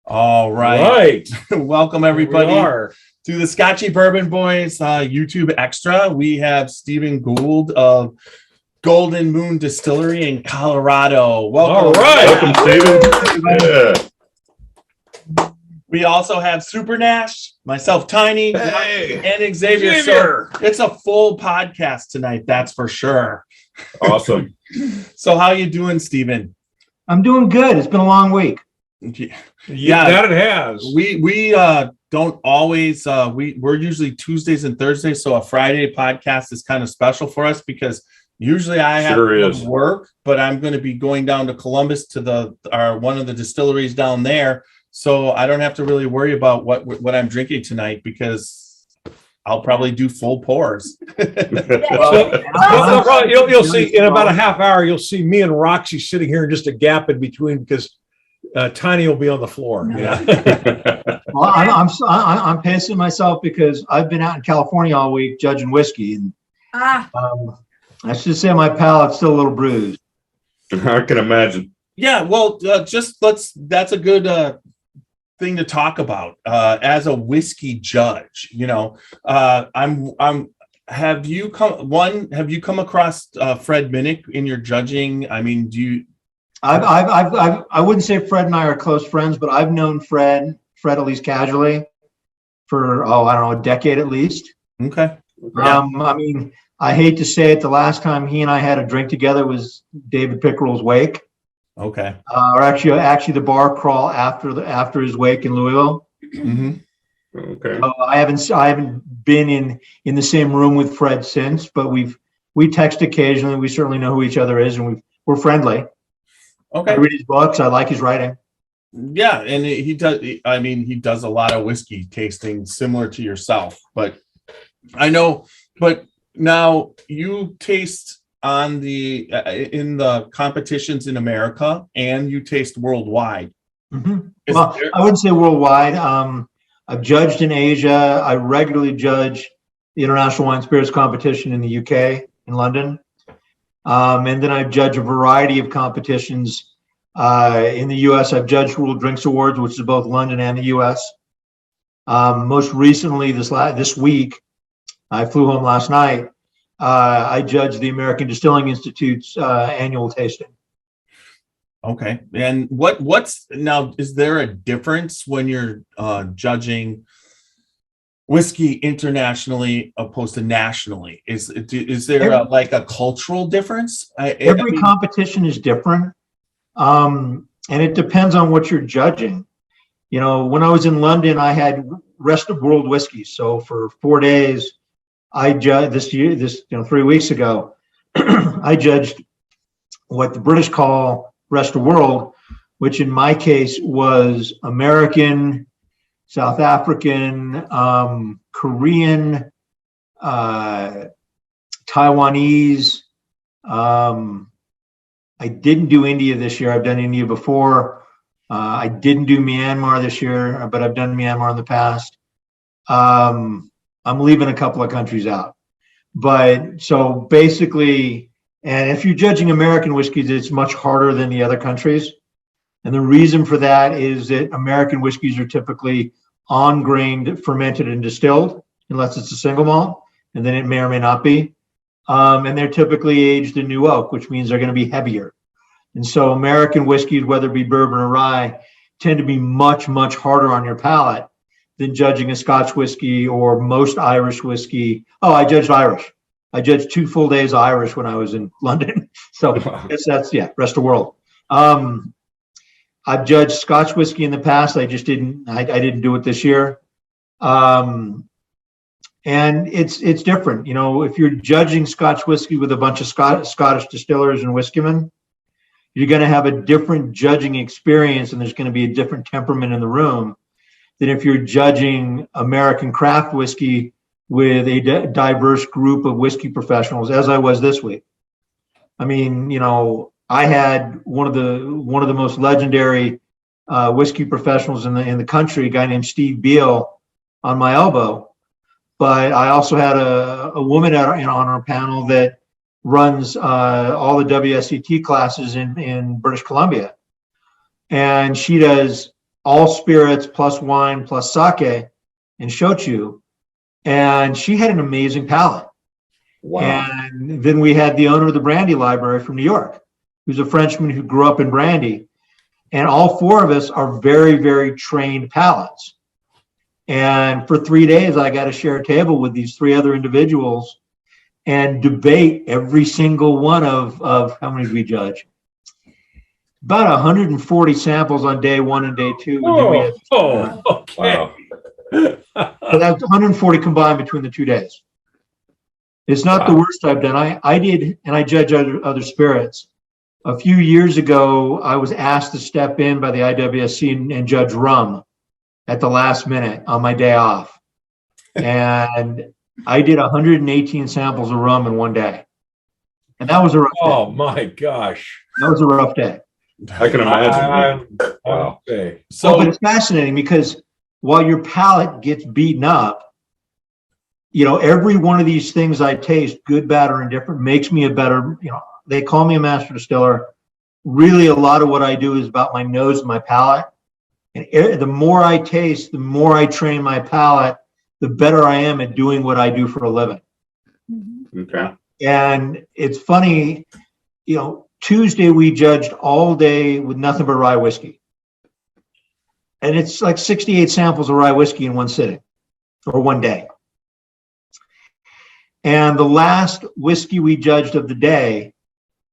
All right. Welcome everybody to the Scotchy Bourbon Boys YouTube Extra. We have Stephen Gould of Golden Moon Distillery in Colorado. Welcome. All right. Welcome, Stephen. Yeah. We also have Super Nash, myself, Tiny, and Xavier. So it's a full podcast tonight, that's for sure. Awesome. So how you doing, Stephen? I'm doing good. It's been a long week. Yeah, that it has. We don't always we're usually Tuesdays and Thursdays, so a Friday podcast is kind of special for us because usually I have to work, but I'm going to be going down to Columbus to one of the distilleries down there, so I don't have to really worry about what I'm drinking tonight because I'll probably do full pours. You'll see in about a half hour. You'll see me and Roxy sitting here in just a gap in between because Tiny will be on the floor. Yeah. Well, I'm pacing myself because I've been out in California all week judging whiskey, and I should say my palate's still a little bruised. I can imagine. Yeah, well, that's a good thing to talk about as a whiskey judge. You know, have you come across Fred Minnick in your judging? I mean, do you? I wouldn't say Fred and I are close friends, but I've known Fred at least casually for I don't know, a decade at least. Okay. I mean, I hate to say it, the last time he and I had a drink together was David Pickerel's wake. Okay. Or actually the bar crawl after his wake in Louisville. Mm-hmm. Okay. I haven't been in the same room with Fred since, but we text occasionally. We certainly know who each other is, and we're friendly. Okay. I read his books. I like his writing. Yeah, and he does. I mean, he does a lot of whiskey tasting, similar to yourself. But I know. But now you taste on in the competitions in America, and you taste worldwide. Mm-hmm. Well, I wouldn't say worldwide. I've judged in Asia. I regularly judge the International Wine Spirits Competition in the UK, in London. And then I judge a variety of competitions in the U.S. I've judged World Drinks Awards, which is both London and the U.S. Most recently, this week, I flew home last night. I judged the American Distilling Institute's annual tasting. Okay, and what's now? Is there a difference when you're judging whiskey internationally opposed to nationally? Is there a cultural difference? Every competition is different, and it depends on what you're judging. You know, when I was in London, I had rest of world whiskey. So for 4 days, I judged 3 weeks ago, I judged what the British call rest of world, which in my case was American, South African, Korean, Taiwanese. I didn't do India this year. I've done India before. I didn't do Myanmar this year, but I've done Myanmar in the past. I'm leaving a couple of countries out. But so basically, and if you're judging American whiskeys, it's much harder than the other countries. And the reason for that is that American whiskeys are typically on-grained, fermented, and distilled, unless it's a single malt, and then it may or may not be. And they're typically aged in new oak, which means they're going to be heavier. And so American whiskeys, whether it be bourbon or rye, tend to be much, much harder on your palate than judging a Scotch whiskey or most Irish whiskey. Oh, I judged Irish. I judged 2 full days Irish when I was in London. So that's rest of world. I've judged Scotch whiskey in the past. I just didn't. I didn't do it this year. And it's different. You know, if you're judging Scotch whiskey with a bunch of Scottish distillers and whiskeymen, you're going to have a different judging experience, and there's going to be a different temperament in the room than if you're judging American craft whiskey with a diverse group of whiskey professionals, as I was this week. I mean, you know, I had one of the most legendary whiskey professionals in the country, a guy named Steve Beal, on my elbow. But I also had a woman on our panel that runs all the WSET classes in British Columbia, and she does all spirits plus wine plus sake and shochu. And she had an amazing palate. Wow. And then we had the owner of the brandy library from New York, who's a Frenchman who grew up in brandy. And all four of us are very, very trained palates. And for 3 days, I got to share a table with these three other individuals and debate every single one of how many did we judge? About 140 samples on day one and day two. Okay. Wow. So that's 140 combined between the 2 days. It's not the worst I've done. I did, and I judge other spirits. A few years ago, I was asked to step in by the IWSC and judge rum at the last minute on my day off. And I did 118 samples of rum in one day. And that was a rough day. Oh my gosh. That was a rough day. I can imagine. Wow. Okay. So, but it's fascinating because while your palate gets beaten up, you know, every one of these things I taste, good, bad, or indifferent, makes me a better, you know, they call me a master distiller. Really, a lot of what I do is about my nose and my palate. And the more I taste, the more I train my palate, the better I am at doing what I do for a living. Okay. And it's funny, you know, Tuesday we judged all day with nothing but rye whiskey. And it's like 68 samples of rye whiskey in one sitting or one day. And the last whiskey we judged of the day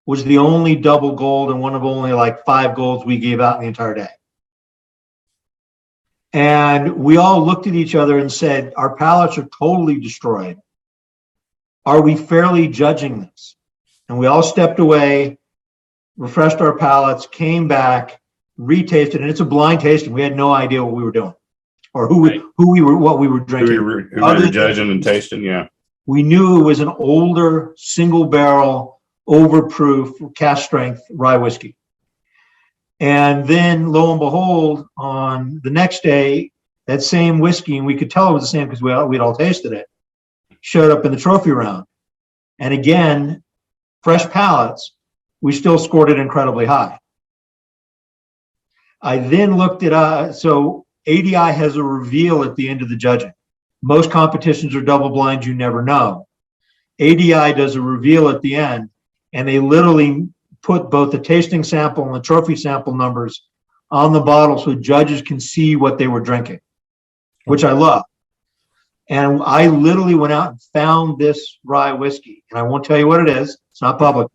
was the only double gold and one of only like 5 golds we gave out in the entire day. And we all looked at each other and said, our palates are totally destroyed. Are we fairly judging this? And we all stepped away, refreshed our palates, came back, retasted, and it's a blind tasting. We had no idea what we were doing or what we were drinking. Who we were judging and tasting, yeah. We knew it was an older, single barrel, overproof, cask strength rye whiskey. And then lo and behold, on the next day, that same whiskey, and we could tell it was the same because we'd all tasted it, showed up in the trophy round. And again, fresh palates, we still scored it incredibly high. I then looked at, so ADI has a reveal at the end of the judging. Most competitions are double blind, you never know. ADI does a reveal at the end, and they literally put both the tasting sample and the trophy sample numbers on the bottle so judges can see what they were drinking, which I love. And I literally went out and found this rye whiskey, and I won't tell you what it is. It's not public.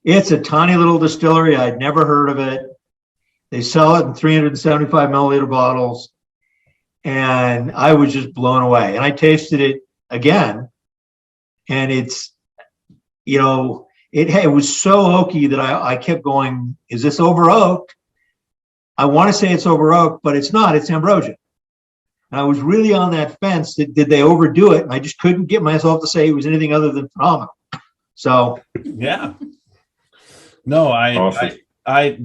It's a tiny little distillery. I'd never heard of it. They sell it in 375 milliliter bottles. And I was just blown away. And I tasted it again. And it's, you know, it was so oaky that I kept going, is this over oaked? I want to say it's over oaked, but it's not. It's ambrosia. And I was really on that fence. Did they overdo it? And I just couldn't get myself to say it was anything other than phenomenal. So. Yeah. No, Awesome.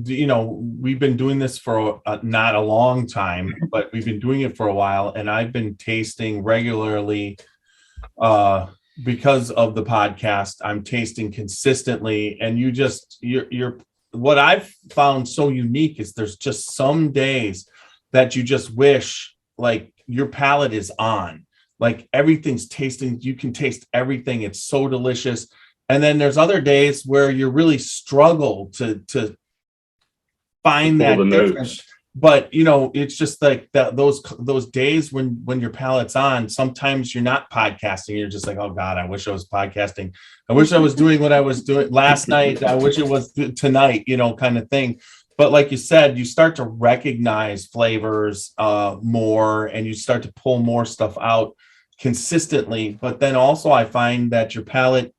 you know, we've been doing this for not a long time, but we've been doing it for a while, and I've been tasting regularly because of the podcast. I'm tasting consistently, and you're what I've found so unique is there's just some days that you just wish like your palate is on, like everything's tasting, you can taste everything. It's so delicious. And then there's other days where you really struggle to find that difference. But you know, it's just like that those days when your palate's on, sometimes you're not podcasting, you're just like, oh God, I wish I was podcasting. I wish I was doing what I was doing last night. I wish it was tonight, you know, kind of thing. But like you said, you start to recognize flavors more, and you start to pull more stuff out consistently. But then also I find that your palate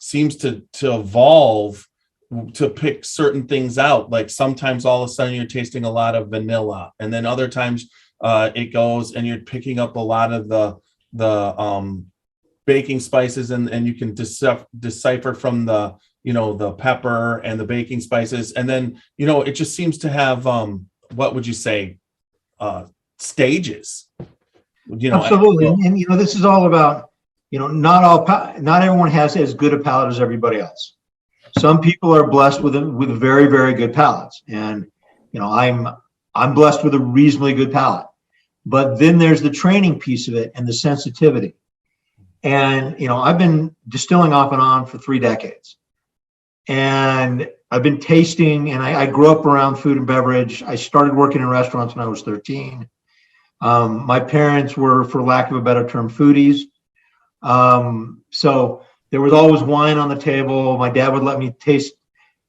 seems to evolve to pick certain things out. Like sometimes all of a sudden you're tasting a lot of vanilla, and then other times it goes and you're picking up a lot of the baking spices, and you can decipher from the, you know, the pepper and the baking spices. And then, you know, it just seems to have what would you say, stages, you know. Absolutely. And you know, this is all about, you know, not everyone has as good a palate as everybody else. Some people are blessed with very, very good palates. And I'm blessed with a reasonably good palate. But then there's the training piece of it and the sensitivity. And, I've been distilling off and on for 3 decades. And I've been tasting, and I grew up around food and beverage. I started working in restaurants when I was 13. My parents were, for lack of a better term, foodies. So there was always wine on the table. My dad would let me taste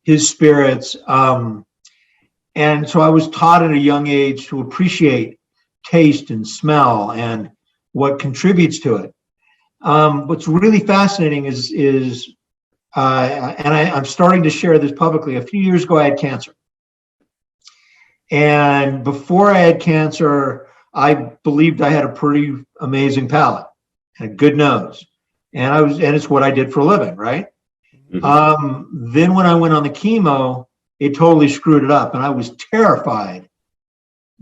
his spirits. And so I was taught at a young age to appreciate taste and smell and what contributes to it. What's really fascinating is I'm starting to share this publicly. A few years ago, I had cancer. And before I had cancer, I believed I had a pretty amazing palate and a good nose. And it's what I did for a living, right? Mm-hmm. Then when I went on the chemo, it totally screwed it up. And I was terrified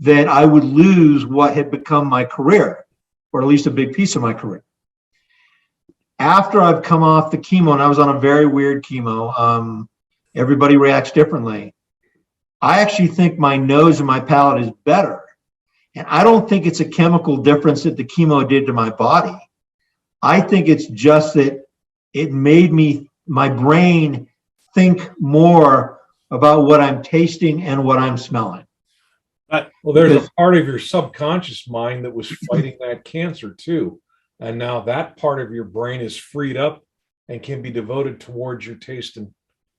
that I would lose what had become my career, or at least a big piece of my career. After I've come off the chemo, and I was on a very weird chemo, everybody reacts differently. I actually think my nose and my palate is better. And I don't think it's a chemical difference that the chemo did to my body. I think it's just that it made my brain think more about what I'm tasting and what I'm smelling. Well, there's a part of your subconscious mind that was fighting that cancer too. And now that part of your brain is freed up and can be devoted towards your taste and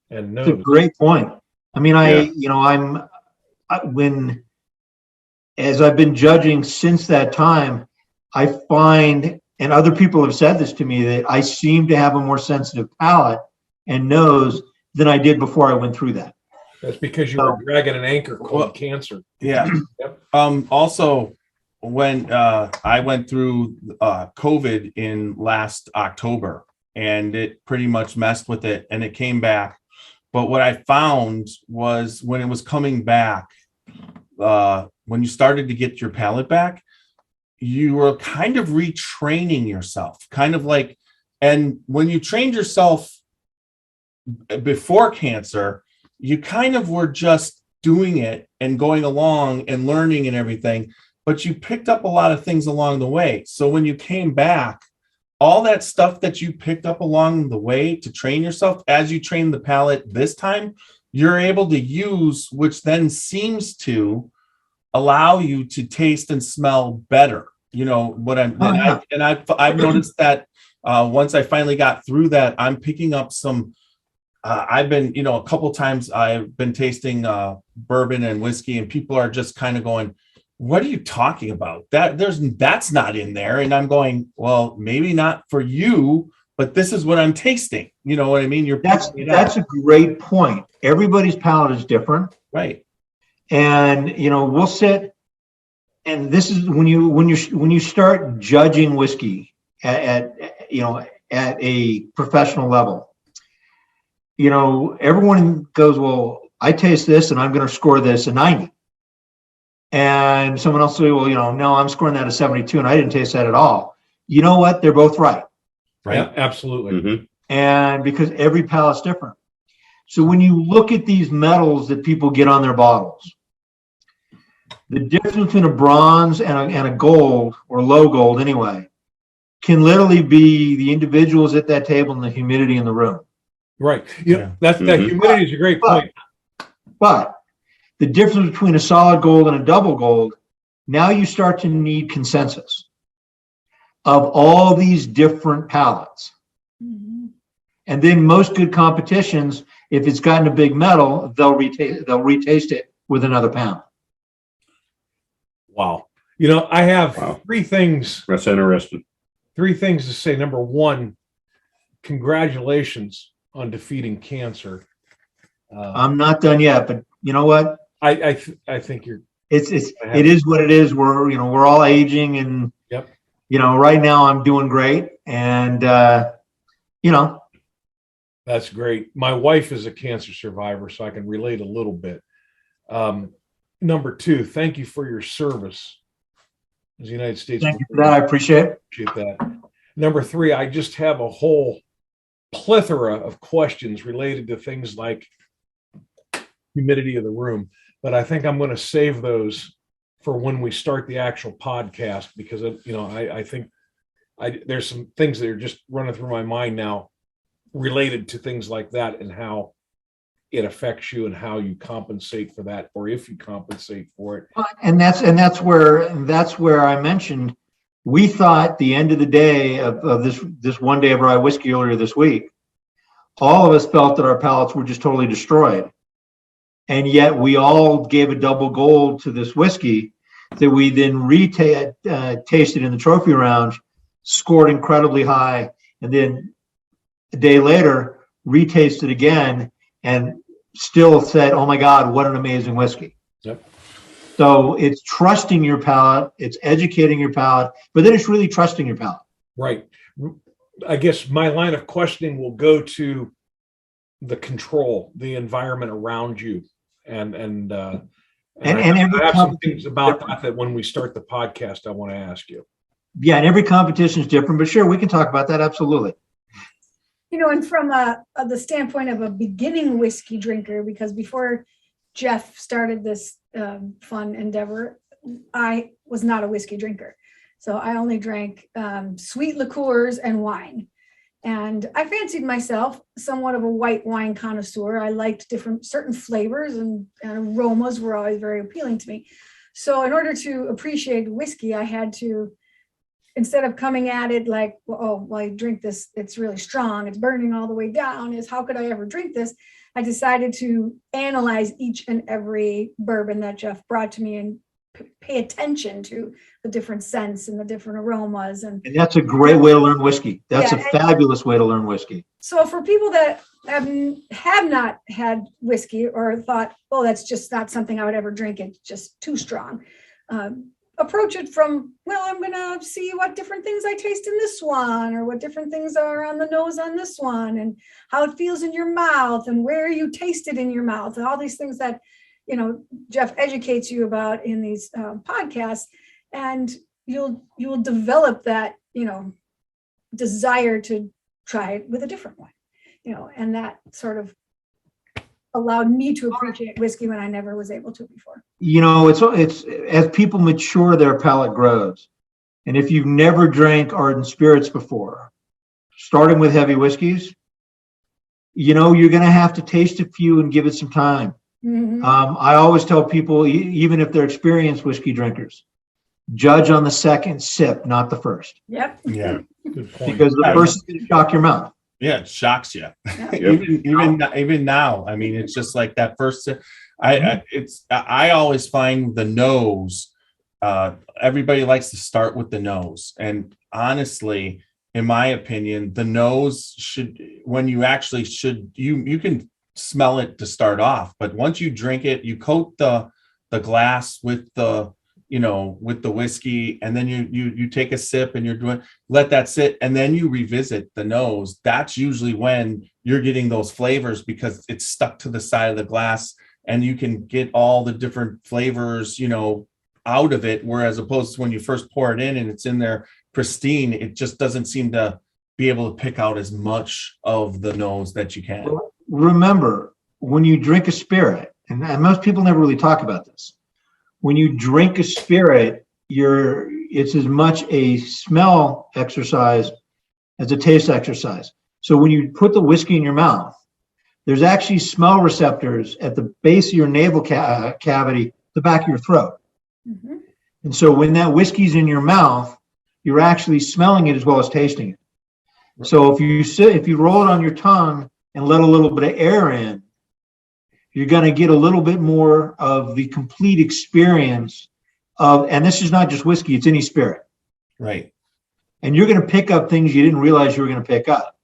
nose. That's a great point. I mean, as I've been judging since that time, I find, and other people have said this to me, that I seem to have a more sensitive palate and nose than I did before I went through that. That's because you were dragging an anchor called cancer. Yeah. Yep. Also, when I went through COVID in last October, and it pretty much messed with it, and it came back. But what I found was when it was coming back, when you started to get your palate back, you were kind of retraining yourself, kind of like, and when you trained yourself before cancer, you kind of were just doing it and going along and learning and everything, but you picked up a lot of things along the way. So when you came back, all that stuff that you picked up along the way to train yourself, as you train the palate this time, you're able to use, which then seems to allow you to taste and smell better. You know what I've noticed that once I finally got through that, I'm picking up some. I've been, a couple times I've been tasting bourbon and whiskey, and people are just kind of going, "What are you talking about? That's not in there." And I'm going, "Well, maybe not for you, but this is what I'm tasting." You know what I mean? That's a great point. Everybody's palate is different, right? And we'll sit, and this is when you start judging whiskey at a professional level. Everyone goes, "Well, I taste this and I'm going to score this a 90. And someone else will say, "Well, no, I'm scoring that a 72 and I didn't taste that at all." You know what? They're both right. Right. Yeah, absolutely. Mm-hmm. And because every palate's different. So when you look at these metals that people get on their bottles, the difference between a bronze and a gold, or low gold anyway, can literally be the individuals at that table and the humidity in the room. Right. That humidity is a great point. But the difference between a solid gold and a double gold, now you start to need consensus of all these different palates. Mm-hmm. And then most good competitions, if it's gotten a big metal, they'll retaste it with another pound. Wow. I have 3 things. That's interesting. 3 things to say. Number 1, congratulations on defeating cancer. I'm not done yet, but you know what? I think it is what it is. We're all aging, and yep. Right now I'm doing great, and that's great. My wife is a cancer survivor, so I can relate a little bit. Number 2, thank you for your service as the United States. Thank you for that. I appreciate that. Number 3, I just have a whole plethora of questions related to things like humidity of the room. but I think I'm going to save those for when we start the actual podcast, because I think there's some things that are just running through my mind now related to things like that and how it affects you and how you compensate for that, or if you compensate for it. And that's where I mentioned, we thought the end of the day of this one day of rye whiskey earlier this week, all of us felt that our palates were just totally destroyed. And yet we all gave a double gold to this whiskey that we then tasted in the trophy round, scored incredibly high, and then a day later retasted again and still said, oh my God, what an amazing whiskey. Yep. So it's trusting your palate, it's educating your palate, but then it's really trusting your palate. Right. I guess my line of questioning will go to the control, the environment around you. And I have some things about that when we start the podcast I want to ask you. Yeah, and every competition is different, but sure, we can talk about that, absolutely. And from the standpoint of a beginning whiskey drinker, because before Jeff started this fun endeavor, I was not a whiskey drinker. So I only drank sweet liqueurs and wine. And I fancied myself somewhat of a white wine connoisseur. I liked certain flavors, and aromas were always very appealing to me. So in order to appreciate whiskey, I had to, instead of coming at it like, I drink this, it's really strong, it's burning all the way down, is how could I ever drink this? I decided to analyze each and every bourbon that Jeff brought to me and pay attention to the different scents and the different aromas. And that's a great way to learn whiskey. That's a fabulous way to learn whiskey. So for people that have not had whiskey or thought, that's just not something I would ever drink, it's just too strong. Approach it from, I'm going to see what different things I taste in this one, or what different things are on the nose on this one, and how it feels in your mouth, and where you taste it in your mouth, and all these things that, Jeff educates you about in these podcasts, and you'll develop that, desire to try it with a different one, and that sort of allowed me to appreciate whiskey when I never was able to before. It's as people mature, their palate grows. And if you've never drank ardent spirits before, starting with heavy whiskeys, you're going to have to taste a few and give it some time. Mm-hmm. I always tell people, even if they're experienced whiskey drinkers, judge on the second sip, not the first. Yep. Yeah. Good point. Because the first is going to shock your mouth. Yeah, it shocks you. Yeah. even now. I mean, it's just like that first. I always find the nose. Everybody likes to start with the nose, and honestly, in my opinion, the nose should. When you actually should, you can smell it to start off, but once you drink it, you coat the glass with the with the whiskey, and then you take a sip and let that sit, and then you revisit the nose. That's usually when you're getting those flavors, because it's stuck to the side of the glass and you can get all the different flavors, out of it. Whereas opposed to when you first pour it in and it's in there pristine, it just doesn't seem to be able to pick out as much of the nose that you can. Remember, when you drink a spirit, and most people never really talk about this, when you drink a spirit, it's as much a smell exercise as a taste exercise. So when you put the whiskey in your mouth, there's actually smell receptors at the base of your nasal cavity, the back of your throat. Mm-hmm. And so when that whiskey's in your mouth, you're actually smelling it as well as tasting it. So if you roll it on your tongue and let a little bit of air in, you're going to get a little bit more of the complete experience and this is not just whiskey, it's any spirit. Right. And you're going to pick up things you didn't realize you were going to pick up.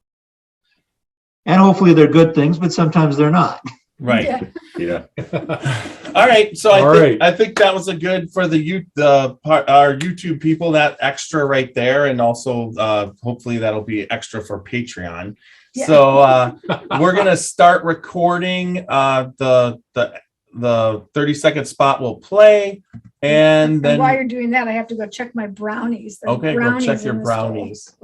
And hopefully they're good things, but sometimes they're not. Right. Yeah. All right. So I think that was a good for our YouTube people, that extra right there. And also hopefully that'll be extra for Patreon. Yeah. So we're going to start recording. The 30-second spot will play. And then while you're doing that, I have to go check my brownies. Okay, go check your brownies.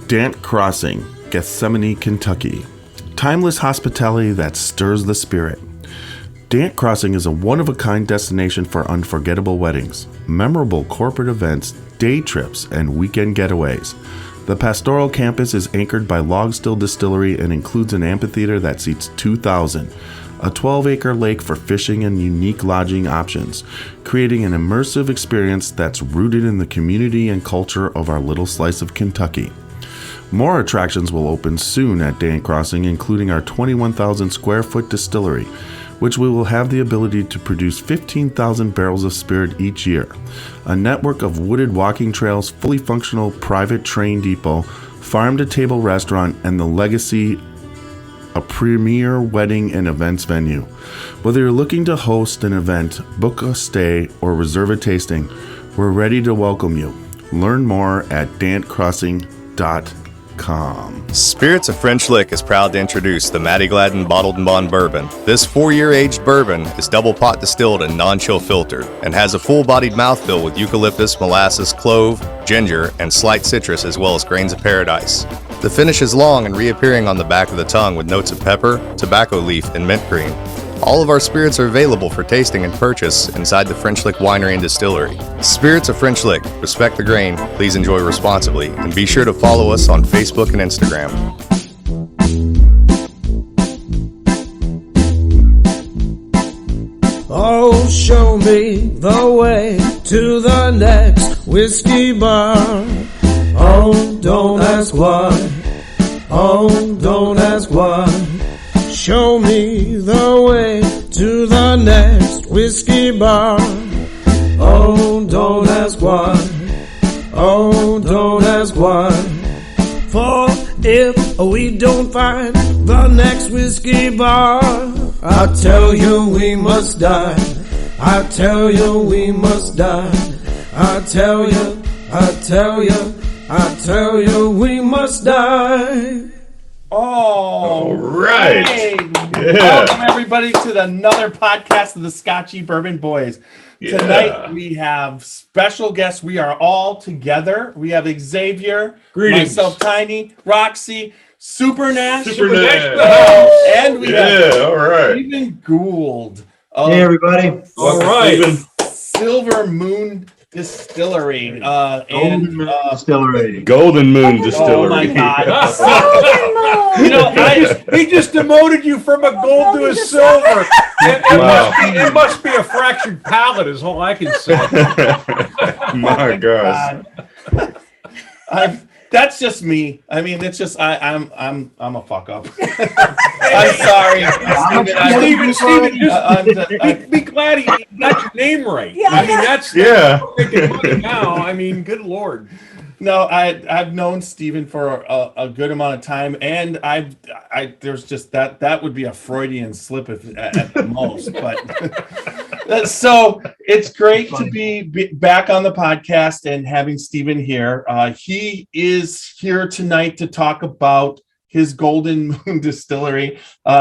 Dant Crossing, Gethsemane, Kentucky. Timeless hospitality that stirs the spirit. Dant Crossing is a one-of-a-kind destination for unforgettable weddings, memorable corporate events, day trips, and weekend getaways. The pastoral campus is anchored by Logsdale Distillery and includes an amphitheater that seats 2,000, a 12-acre lake for fishing and unique lodging options, creating an immersive experience that's rooted in the community and culture of our little slice of Kentucky. More attractions will open soon at Dant Crossing, including our 21,000 square foot distillery, which we will have the ability to produce 15,000 barrels of spirit each year, a network of wooded walking trails, fully functional private train depot, farm-to-table restaurant, and the Legacy, a premier wedding and events venue. Whether you're looking to host an event, book a stay, or reserve a tasting, we're ready to welcome you. Learn more at dantcrossing.com. Spirits of French Lick is proud to introduce the Maddie Gladden Bottled and Bond Bourbon. This 4-year aged bourbon is double pot distilled and non-chill filtered and has a full-bodied mouthfeel with eucalyptus, molasses, clove, ginger, and slight citrus as well as grains of paradise. The finish is long and reappearing on the back of the tongue with notes of pepper, tobacco leaf, and mint green. All of our spirits are available for tasting and purchase inside the French Lick Winery and Distillery. Spirits of French Lick. Respect the grain, please enjoy responsibly, and be sure to follow us on Facebook and Instagram. Oh, show me the way to the next whiskey bar. Oh, don't ask why. Oh, don't ask why. Show me the way to the next whiskey bar. Oh, don't ask why. Oh, don't ask why. For if we don't find the next whiskey bar, I tell you we must die. I tell you we must die. I tell you, I tell you, I tell you we must die. All right. Yeah. Welcome everybody to another podcast of the Scotchy Bourbon Boys. Yeah. Tonight we have special guests. We are all together. We have Xavier, Greetings. myself, Tiny, Roxy, Super Nash, and we have all right. Stephen Gould. Hey, everybody. All right. Silver Moon Distillery. Golden Moon Distillery. Golden Moon Distillery. Oh my God. You know, He just demoted you from a gold to a silver. It must be a fractured palate is all I can say. My gosh. That's just me. I mean, it's just I'm a fuck up. I'm sorry, Stephen, be glad he got your name right. Yeah. I mean, that's making money now. I mean, good Lord. No, I've known Stephen for a good amount of time, and there's just that would be a Freudian slip at the most, but so it's great to be back on the podcast and having Stephen here. He is here tonight to talk about his Golden Moon Distillery.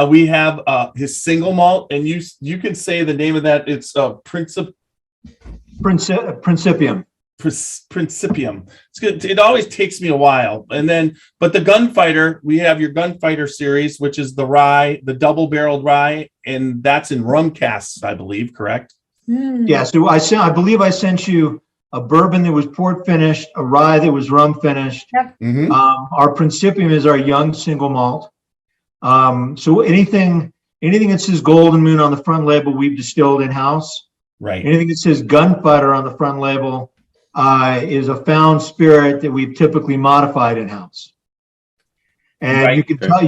We have his single malt, and you can say the name of that. It's Principium. Principium. It's good. It always takes me a while. But the Gunfighter, we have your Gunfighter series, which is the rye, the double-barreled rye, and that's in rum casks, I believe, correct? Yeah, so I believe I sent you a bourbon that was port finished, a rye that was rum finished. Yep. Mm-hmm. Our Principium is our young single malt. So anything that says Golden Moon on the front label, we've distilled in-house. Right. Anything that says Gunfighter on the front label is a found spirit that we've typically modified in-house. And Right.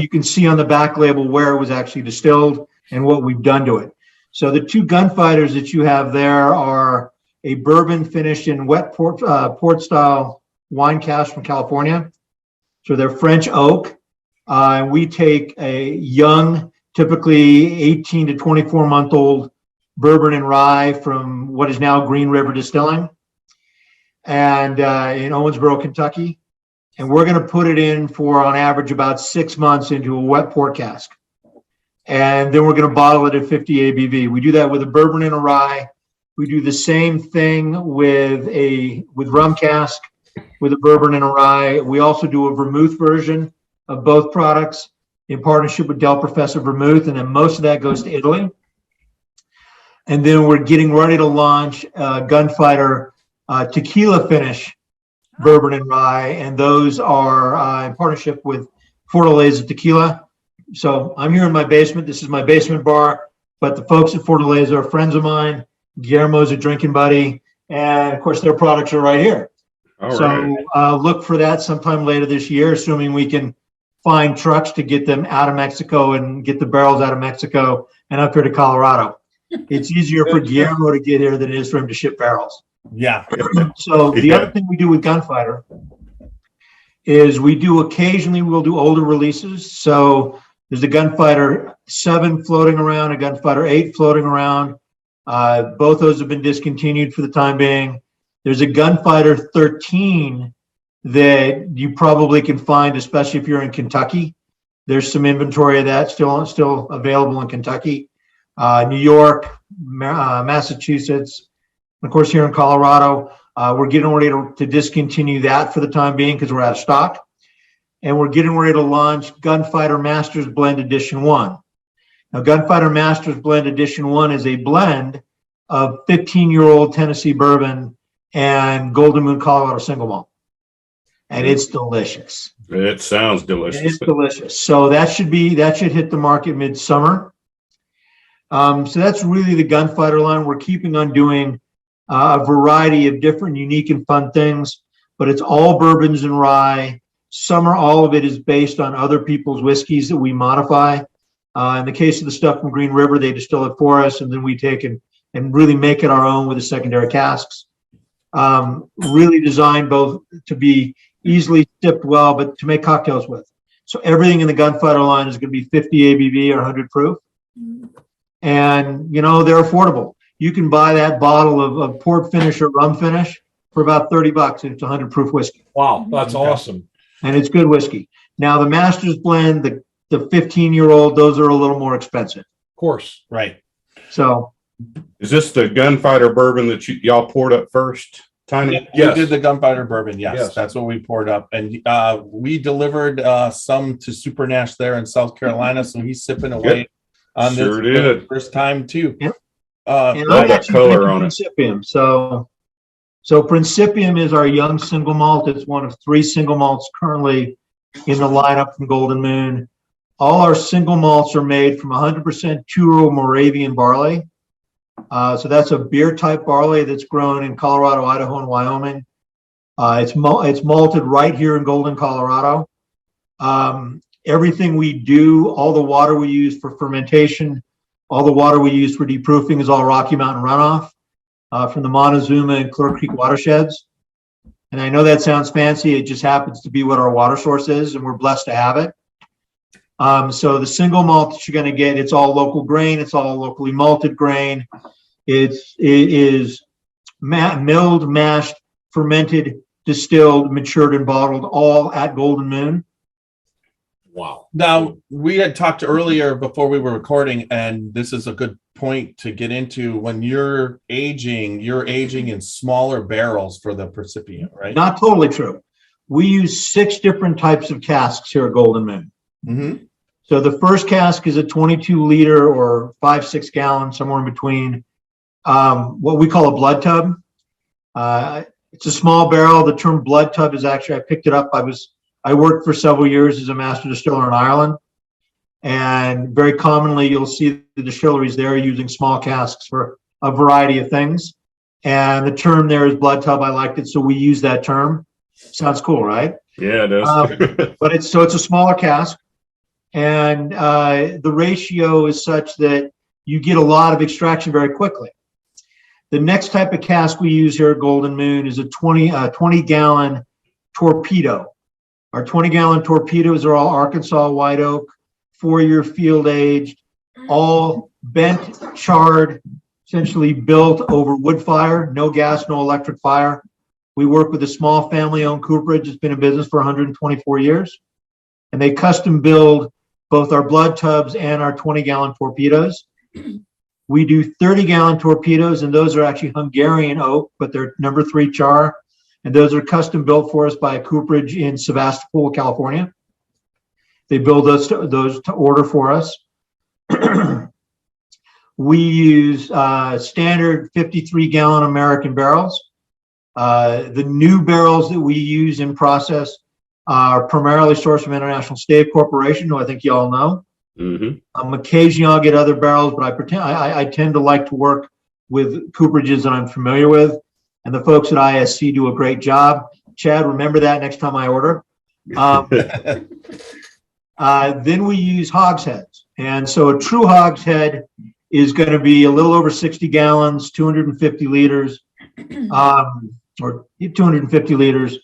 you can see on the back label where it was actually distilled and what we've done to it. So the two Gunfighters that you have there are a bourbon finished in wet port style wine cask from California. So they're French oak. And we take a young, typically 18 to 24 month old bourbon and rye from what is now Green River Distilling, and in Owensboro, Kentucky. And we're going to put it in for, on average, about 6 months into a wet port cask. And then we're going to bottle it at 50 ABV. We do that with a bourbon and a rye. We do the same thing with rum cask. with a bourbon and a rye. We also do a vermouth version of both products in partnership with Del Professor Vermouth, and then most of that goes to Italy. And then we're getting ready to launch Gunfighter tequila finish bourbon and rye, and those are in partnership with Fortaleza Tequila. So I'm here in my basement. This is my basement bar, but the folks at Fortaleza are friends of mine. Guillermo's a drinking buddy, and of course their products are right here. All So right. look for that sometime later this year, assuming we can find trucks to get them out of Mexico and get the barrels out of Mexico and up here to Colorado. It's easier for Guillermo to get here than it is for him to ship barrels. Yeah. So the other thing we do with Gunfighter is we'll do older releases. So there's a Gunfighter 7 floating around, a Gunfighter 8 floating around. Both those have been discontinued for the time being. There's a Gunfighter 13 that you probably can find, especially if you're in Kentucky. There's some inventory of that still available in Kentucky, New York, Massachusetts, and of course here in Colorado. We're getting ready to discontinue that for the time being because we're out of stock. And we're getting ready to launch Gunfighter Masters Blend Edition 1. Now, Gunfighter Masters Blend Edition 1 is a blend of 15-year-old Tennessee bourbon and Golden Moon Colorado single malt. And it's delicious. It sounds delicious. It's delicious. So that should hit the market midsummer. So that's really the Gunfighter line. We're keeping on doing a variety of different unique and fun things, but it's all bourbons and rye. All of it is based on other people's whiskeys that we modify. In the case of the stuff from Green River, they distill it for us, and then we take and really make it our own with the secondary casks. Really designed both to be easily sipped well, but to make cocktails with. So everything in the Gunfighter line is going to be 50 ABV or 100 proof. And, they're affordable. You can buy that bottle of port finish or rum finish for about $30, and it's 100 proof whiskey. Wow, that's awesome. And it's good whiskey. Now, the Masters Blend, the 15-year-old, those are a little more expensive. Of course. Right. So Is this the Gunfighter bourbon that y'all poured up first, Tiny? We did the Gunfighter bourbon. Yes, Yes. that's what we poured up. And we delivered some to Super Nash there in South Carolina. So he's sipping away on this Sure for the did. first time too. Yep. And and all I'm that actually color drinking on it. Principium. So Principium is our young single malt. It's one of 3 single malts currently in the lineup from Golden Moon. All our single malts are made from 100% Turo Moravian barley. So that's a beer type barley that's grown in Colorado, Idaho, and Wyoming. It's malted right here in Golden, Colorado. Everything we do, all the water we use for fermentation, all the water we use for deproofing is all Rocky Mountain runoff from the Montezuma and Clear Creek watersheds. And I know that sounds fancy. It just happens to be what our water source is, and we're blessed to have it. So the single malt that you're going to get, it's all local grain. It's all locally malted grain. It is milled, mashed, fermented, distilled, matured, and bottled, all at Golden Moon. Wow. Now, we had talked earlier before we were recording, and this is a good point to get into. When you're aging in smaller barrels for the Principium, right? Not totally true. We use 6 different types of casks here at Golden Moon. Mm-hmm. So the first cask is a 22 liter or 5-6 gallon, somewhere in between, what we call a blood tub. It's a small barrel. The term blood tub is actually, I picked it up. I worked for several years as a master distiller in Ireland. And very commonly you'll see the distilleries there using small casks for a variety of things. And the term there is blood tub. I liked it, so we use that term. Sounds cool, right? Yeah, it does. But it's a smaller cask. And the ratio is such that you get a lot of extraction very quickly. The next type of cask we use here at Golden Moon is a 20-gallon torpedo. Our 20-gallon torpedoes are all Arkansas white oak, 4-year field aged, all bent, charred, essentially built over wood fire, no gas, no electric fire. We work with a small family-owned cooperage that's been in business for 124 years. And they custom build both our blood tubs and our 20-gallon torpedoes. We do 30-gallon torpedoes, and those are actually Hungarian oak, but they're number 3 char. And those are custom built for us by a cooperage in Sebastopol, California. They build those to order for us. We use standard 53-gallon American barrels. The new barrels that we use in process are primarily sourced from International Stave Corporation, who I think you all know. Occasionally I'll get other barrels, but I tend to like to work with cooperages that I'm familiar with, and the folks at ISC do a great job. Chad, remember that next time I order. Then we use hogsheads, and so a true hogshead is going to be a little over 60 gallons, 250 liters, or 250 liters.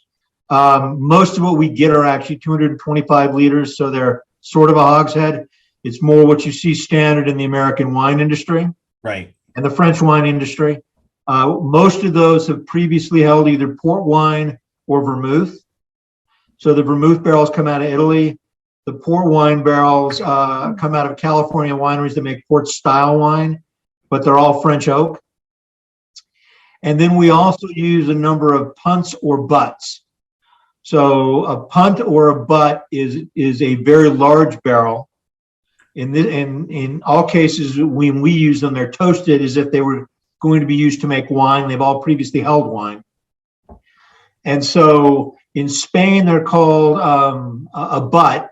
Most of what we get are actually 225 liters, so they're sort of a hogshead. It's more what you see standard in the American wine industry, Right. and the French wine industry. Most of those have previously held either port wine or vermouth. So the vermouth barrels come out of Italy. The port wine barrels come out of California wineries that make port style wine, but they're all French oak. And then we also use a number of punts or butts. So a punt or a butt is a very large barrel. In all cases, when we use them, they're toasted as if they were going to be used to make wine. They've all previously held wine. And so in Spain, they're called a butt,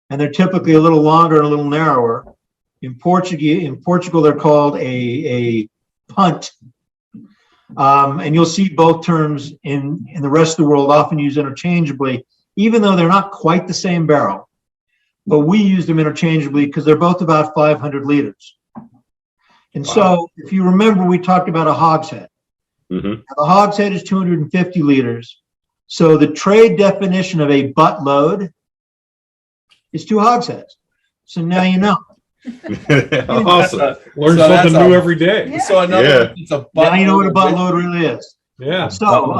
and they're typically a little longer and a little narrower. In Portugal, they're called a punt. And you'll see both terms in the rest of the world often used interchangeably, even though they're not quite the same barrel. But we use them interchangeably because they're both about 500 liters. And so if you remember, we talked about a hogshead. The hogshead is 250 liters. So the trade definition of a butt load is 2 hogsheads. So now you know. Awesome. Learn something new every day. So another, it's a Now you know what a butt load really is. Yeah. So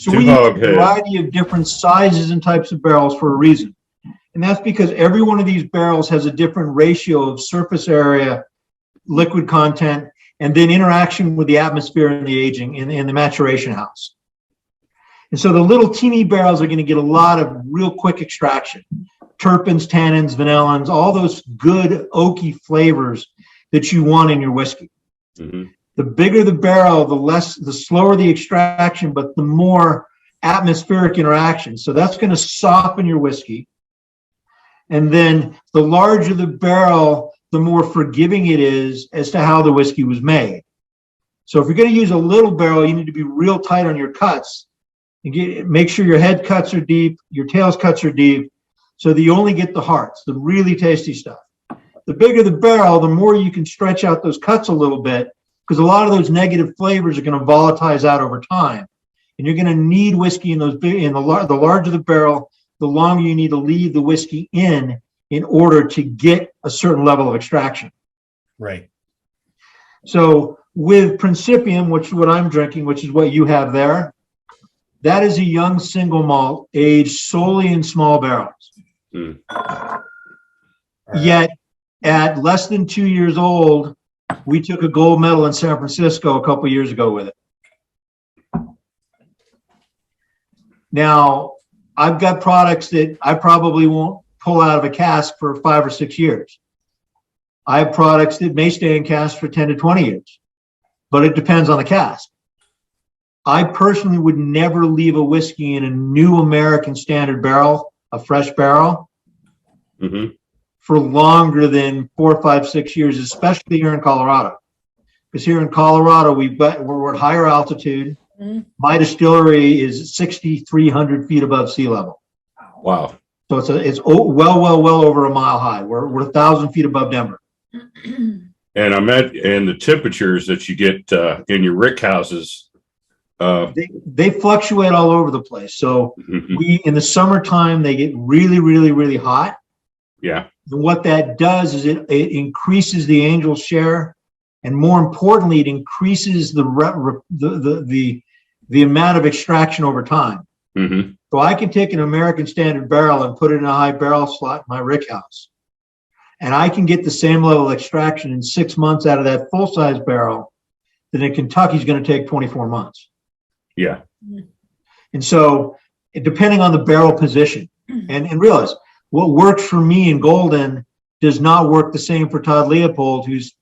we use a variety of different sizes and types of barrels for a reason. And that's because every one of these barrels has a different ratio of surface area, liquid content, and then interaction with the atmosphere and the aging in the maturation house. And so the little teeny barrels are going to get a lot of real quick extraction. Terpenes, tannins, vanillins, all those good oaky flavors that you want in your whiskey. The bigger the barrel, the slower the extraction, but the more atmospheric interaction. So that's going to soften your whiskey. And then the larger the barrel, the more forgiving it is as to how the whiskey was made. So if you're going to use a little barrel, you need to be real tight on your cuts. Make sure your head cuts are deep, your tails cuts are deep, so that you only get the hearts, the really tasty stuff. The bigger the barrel, the more you can stretch out those cuts a little bit, because a lot of those negative flavors are going to volatilize out over time. And you're going to need whiskey in those big, the larger the barrel, the longer you need to leave the whiskey in order to get a certain level of extraction. Right. So with Principium, which is what I'm drinking, which is what you have there, that is a young single malt aged solely in small barrels. Yet at less than 2 years old, we took a gold medal in San Francisco a couple years ago with it. Now, I've got products that I probably won't pull out of a cask for 5 or 6 years. I have products that may stay in cask for 10 to 20 years, but it depends on the cask. I personally would never leave a whiskey in a new American standard barrel, a fresh barrel, for longer than 4, 5, 6 years, especially here in Colorado. Because here in Colorado, we're at higher altitude. My distillery is 6,300 feet above sea level. Wow. So it's well over a mile high. We're 1,000 feet above Denver. And and the temperatures that you get in your rick houses, they fluctuate all over the place. So in the summertime, they get really, really, really hot. Yeah. And what that does is it increases the angel share, and more importantly, it increases the amount of extraction over time. So I can take an American standard barrel and put it in a high barrel slot in my rick house, and I can get the same level of extraction in 6 months out of that full size barrel that in Kentucky is going to take 24 months. Yeah. And so depending on the barrel position and realize what works for me in Golden does not work the same for Todd Leopold, who's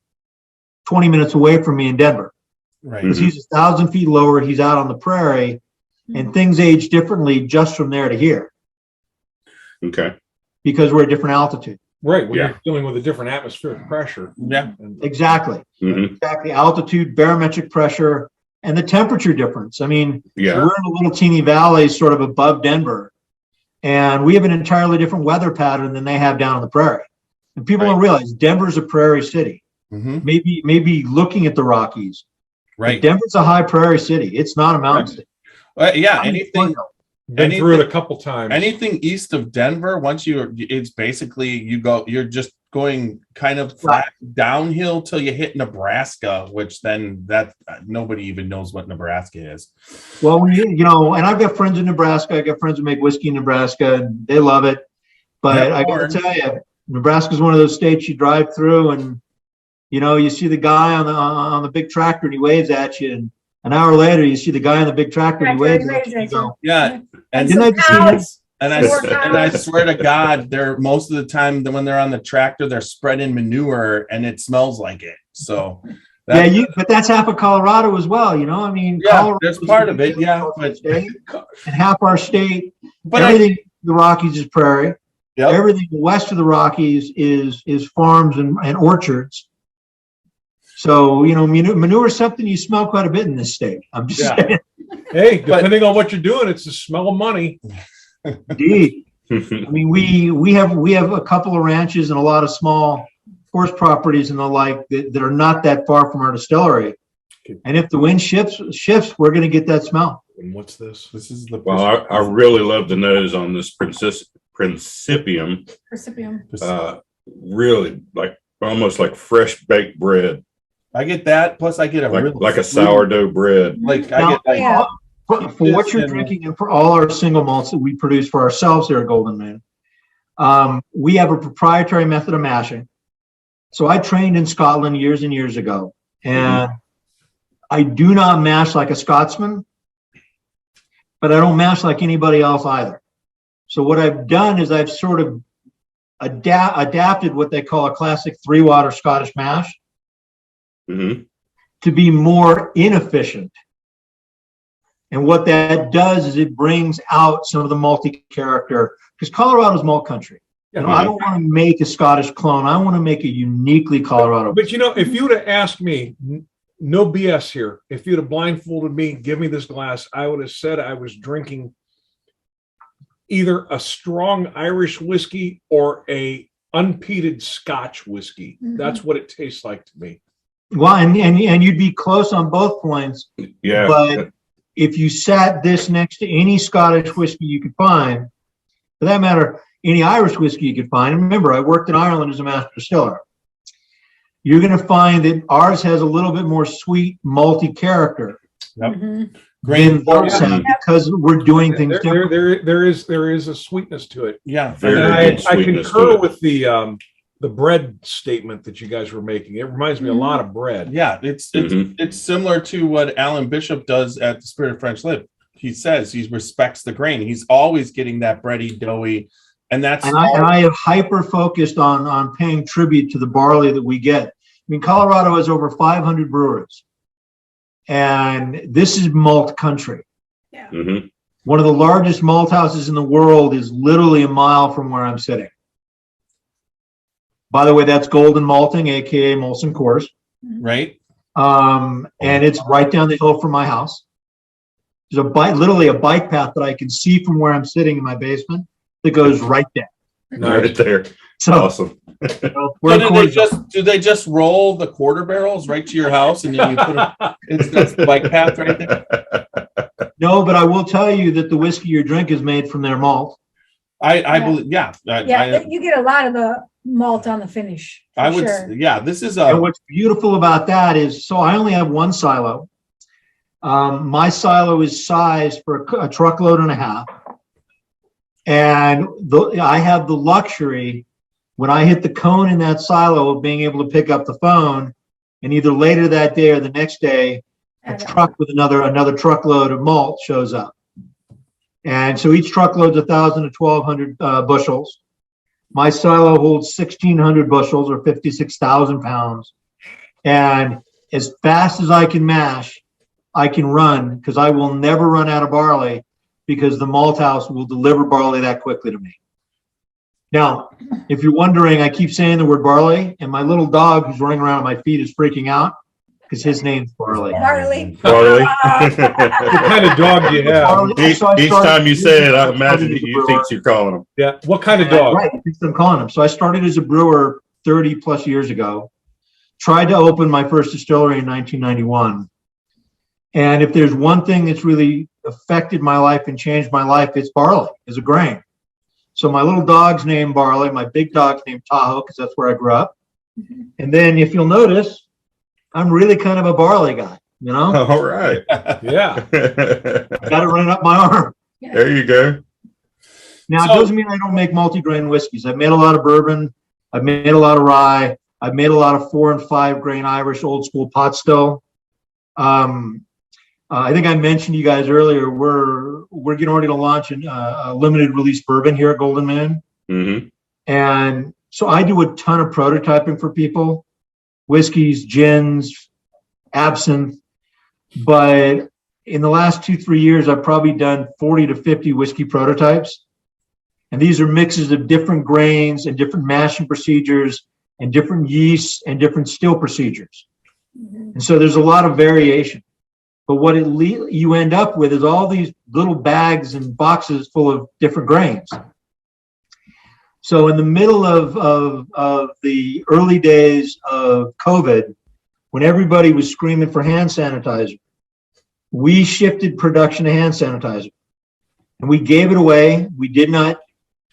20 minutes away from me in Denver. Right. Because he's 1,000 feet lower, he's out on the prairie, and things age differently just from there to here. Okay. Because we're at different altitude. Right, when Yeah. you're dealing with a different atmospheric pressure. Yeah. And Exactly. Mhm. Exactly. Altitude, barometric pressure, and the temperature difference. I mean, Yeah. we're in a little teeny valley sort of above Denver, and we have an entirely different weather pattern than they have down on the prairie. And people don't realize Denver's a prairie city. Mm-hmm. Maybe looking at the Rockies. Right. Denver's a high prairie city. It's not a mountain city. Yeah. Anything been through it a couple times. Anything east of Denver, it's basically you're just going kind of flat downhill till you hit Nebraska, which then that nobody even knows what Nebraska is. Well, when and I've got friends in Nebraska. I got friends who make whiskey in Nebraska, and they love it. But I got to tell you, Nebraska is one of those states you drive through, and you see the guy on the big tractor, and he waves at you, and an hour later, you see the guy on the big tractor, and he waves at you. And you go, Yeah, and didn't I just see him? And I swear to God, they're most of the time when they're on the tractor, they're spreading manure and it smells like it. So but that's half of Colorado as well. I mean, Colorado there's part of it, and half our state. But everything the Rockies is prairie. Yep. Everything west of the Rockies is farms and orchards. So manure is something you smell quite a bit in this state. I'm just saying. Hey, depending on what you're doing, it's the smell of money. Indeed. I mean, we have a couple of ranches and a lot of small horse properties and the like that are not that far from our distillery. And if the wind shifts, we're going to get that smell. And what's this? This is the Well, I really love the nose on this Principium. Really almost like fresh baked bread, I get that. Plus, I get like a sourdough bread. For what you're drinking and for all our single malts that we produce for ourselves here at Golden Man, we have a proprietary method of mashing. So I trained in Scotland years and years ago, and I do not mash like a Scotsman, but I don't mash like anybody else either. So what I've done is I've sort of adapted what they call a classic 3-water Scottish mash to be more inefficient. And what that does is it brings out some of the malty character, because Colorado's malt country. I don't want to make a Scottish clone. I want to make a uniquely Colorado. But if you would have asked me, no BS here, if you'd have blindfolded me, give me this glass, I would have said I was drinking either a strong Irish whiskey or a unpeated Scotch whiskey. That's what it tastes like to me. Well, and you'd be close on both points. Yeah. But if you sat this next to any Scottish whiskey you could find, for that matter, any Irish whiskey you could find, and remember, I worked in Ireland as a master distiller, you're going to find that ours has a little bit more sweet, malty character. Yep. Than those have, because we're doing things differently. There is a sweetness to it. Yeah. I concur with the bread statement that you guys were making. It reminds me a lot of bread. Yeah, it's similar to what Alan Bishop does at the Spirit of French Lip. He says he respects the grain. He's always getting that bready, doughy, and I have hyper focused on paying tribute to the barley that we get. I mean, Colorado has over 500 breweries, and this is malt country. Yeah. One of the largest malt houses in the world is literally a mile from where I'm sitting. By the way, that's Golden Malting, aka Molson Coors. Right. And it's right down the hill from my house. There's literally a bike path that I can see from where I'm sitting in my basement that goes right there. Right there. So Awesome. Do they just roll the quarter barrels right to your house and then you put them? That's the bike path right there. No, but I will tell you that the whiskey you drink is made from their malt. I believe, you get a lot of the malt on the finish. This is and what's beautiful about that is, so I only have one silo. My silo is sized for a truckload and a half. And I have the luxury, when I hit the cone in that silo, of being able to pick up the phone, and either later that day or the next day, a truck with another truckload of malt shows up. And so each truckload's 1,000 to 1,200 bushels. My silo holds 1,600 bushels or 56,000 pounds. And as fast as I can mash, I can run, because I will never run out of barley, because the malt house will deliver barley that quickly to me. Now, if you're wondering, I keep saying the word barley, and my little dog who's running around at my feet is freaking out because his name's Barley. Barley. Barley. What kind of dog do you have? Barley. Each time you say it, I imagine you think you're calling him. Yeah. What kind of dog? Right, I'm calling him. So I started as a brewer 30 plus years ago. Tried to open my first distillery in 1991. And if there's one thing that's really affected my life and changed my life, it's barley as a grain. So my little dog's named Barley. My big dog's named Tahoe, because that's where I grew up. And then if you'll notice, I'm really kind of a barley guy, you know? All right. Yeah. I got it running up my arm. There you go. Now, it doesn't mean I don't make multi-grain whiskeys. I've made a lot of bourbon. I've made a lot of rye. I've made a lot of 4 and 5 grain Irish old school pot still. I think I mentioned to you guys earlier, we're getting ready to launch a limited release bourbon here at Golden Man. Mm-hmm. And so I do a ton of prototyping for people, whiskeys, gins, absinthe. But in the last 2-3 years, I've probably done 40 to 50 whiskey prototypes. And these are mixes of different grains and different mashing procedures and different yeasts and different still procedures. And so there's a lot of variation. But what you end up with is all these little bags and boxes full of different grains. So in the middle of the early days of COVID, when everybody was screaming for hand sanitizer, we shifted production to hand sanitizer. And we gave it away. We did not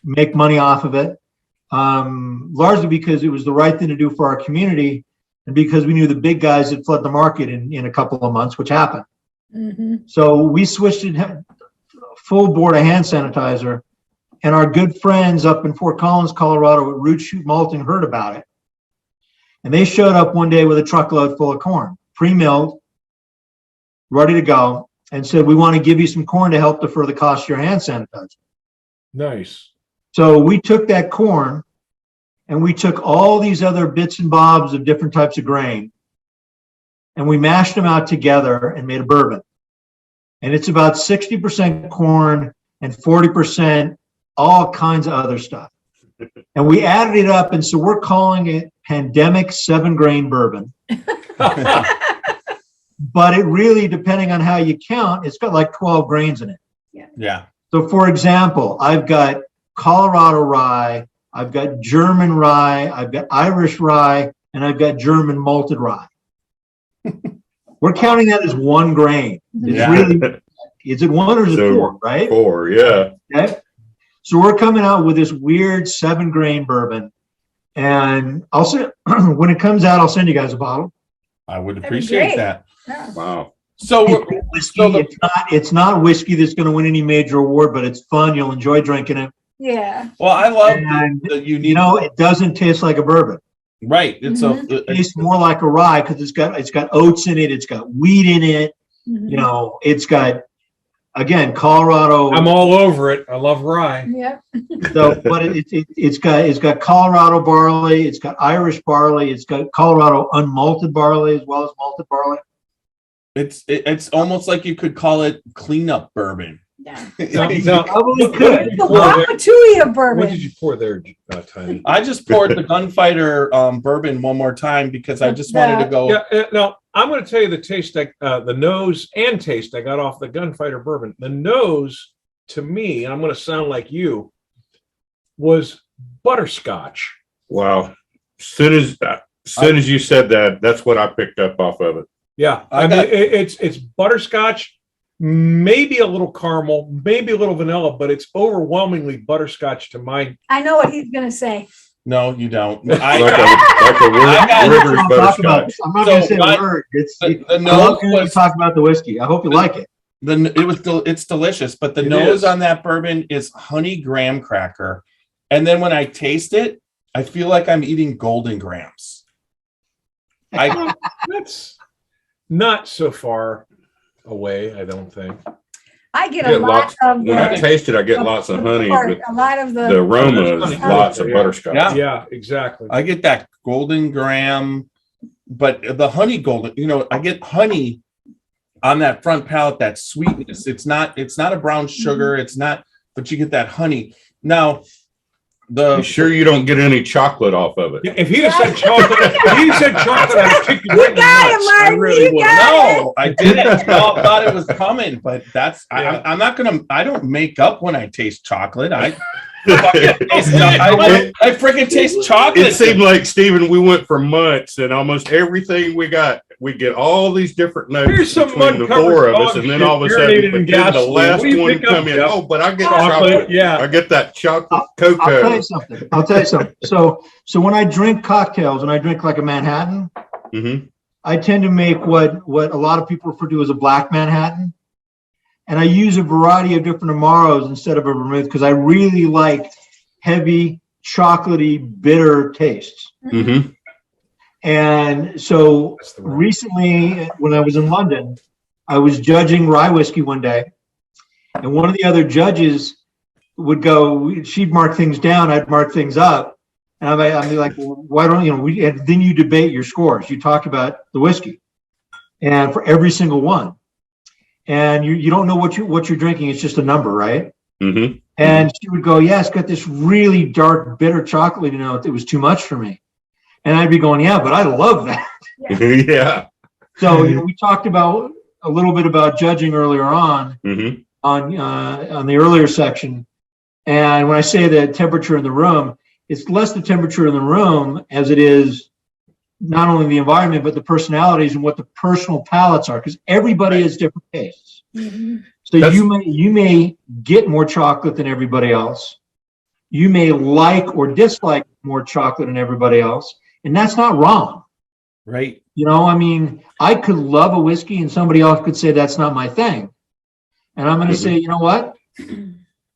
make money off of it, largely because it was the right thing to do for our community, and because we knew the big guys had flood the market in a couple of months, which happened. So we switched it full board of hand sanitizer, and our good friends up in Fort Collins, Colorado at Root Shoot Malting heard about it. And they showed up one day with a truckload full of corn, pre-milled, ready to go, and said, we want to give you some corn to help defer the cost of your hand sanitizer. Nice. So we took that corn and we took all these other bits and bobs of different types of grain, and we mashed them out together and made a bourbon. And it's about 60% corn and 40% all kinds of other stuff. And we added it up, and so we're calling it Pandemic 7-Grain Bourbon. But it really, depending on how you count, it's got like 12 grains in it. Yeah. So for example, I've got Colorado rye, I've got German rye, I've got Irish rye, and I've got German malted rye. We're counting that as 1 grain. It's really, is it 1 or is it 4, right? 4, yeah. Okay. So we're coming out with this weird 7-grain bourbon. And I'll say, when it comes out, I'll send you guys a bottle. I would appreciate that. Yeah. Wow. So, It's not whiskey that's going to win any major award, but it's fun. You'll enjoy drinking it. Yeah. well, I love And, that you You know, it doesn't taste like a bourbon. right. It's It tastes more like a rye because it's got oats in it. It's got wheat in it. You know, it's got, again, Colorado. I'm all over it. I love rye. Yep. So, but it's got Colorado barley. It's got Irish barley. It's got Colorado unmalted barley as well as malted barley. It's almost like you could call it cleanup bourbon. Yeah. Now, Probably could. The Wapatui of what bourbon. did you pour there, Tiny? I just poured the Gunfighter bourbon one more time because I just wanted to go. Yeah. Now I'm going to tell you the taste, the nose and taste I got off the Gunfighter bourbon. The nose, to me, and I'm going to sound like you, was butterscotch. Wow. As soon as you said that, that's what I picked up off of it. Yeah, I mean it's butterscotch. Maybe a little caramel, maybe a little vanilla, but it's overwhelmingly butterscotch to my. I know what he's gonna say. No, you don't. Like a rigorous butterscotch. I'm not going to say a word. The nose was talk about the whiskey. I hope you like it. it's delicious, but the nose on that bourbon is honey graham cracker, and then when I taste it, I feel like I'm eating golden grams. That's not so far away, I don't think. I get a lot of when I taste it, I get lots of honey, but a lot of the aroma is lots of butterscotch. Yeah, exactly. I get that golden graham, but the honey golden, I get honey on that front palate, that sweetness. It's not a brown sugar, it's not, but you get that honey. Now, You sure you don't get any chocolate off of it? If he'd have said chocolate, I'd kick you right in the nuts. I really would. No, I didn't. We all thought it was coming, but that's I'm not gonna. I don't make up when I taste chocolate. I freaking taste chocolate. It seemed like, Stephen, we went for months, and almost everything we get all these different notes. Here's some between the four of us, and then all of a sudden, the last one come in. Oh, but I get chocolate. Yeah, I get that chocolate cocoa. I'll tell you something. So when I drink cocktails and I drink like a Manhattan, I tend to make what a lot of people refer to as a black Manhattan. And I use a variety of different Amaros instead of a vermouth because I really like heavy, chocolatey, bitter tastes. Mm-hmm. And so recently, when I was in London, I was judging rye whiskey one day. And one of the other judges would go, she'd mark things down, I'd mark things up. And I'd be like, well, why don't and then you debate your scores. You talk about the whiskey and for every single one. And you don't know what you're drinking. It's just a number, right? Mm-hmm. And she would go, yeah, it's got this really dark, bitter chocolate note. It was too much for me. And I'd be going, yeah, but I love that. Yeah. So we talked about a little bit about judging earlier on the earlier section. And when I say the temperature in the room, it's less the temperature in the room as it is not only the environment, but the personalities and what the personal palates are, because everybody has different tastes. Mm-hmm. So you may get more chocolate than everybody else. You may like or dislike more chocolate than everybody else. And that's not wrong. Right. I could love a whiskey and somebody else could say that's not my thing. And I'm going to say, you know what?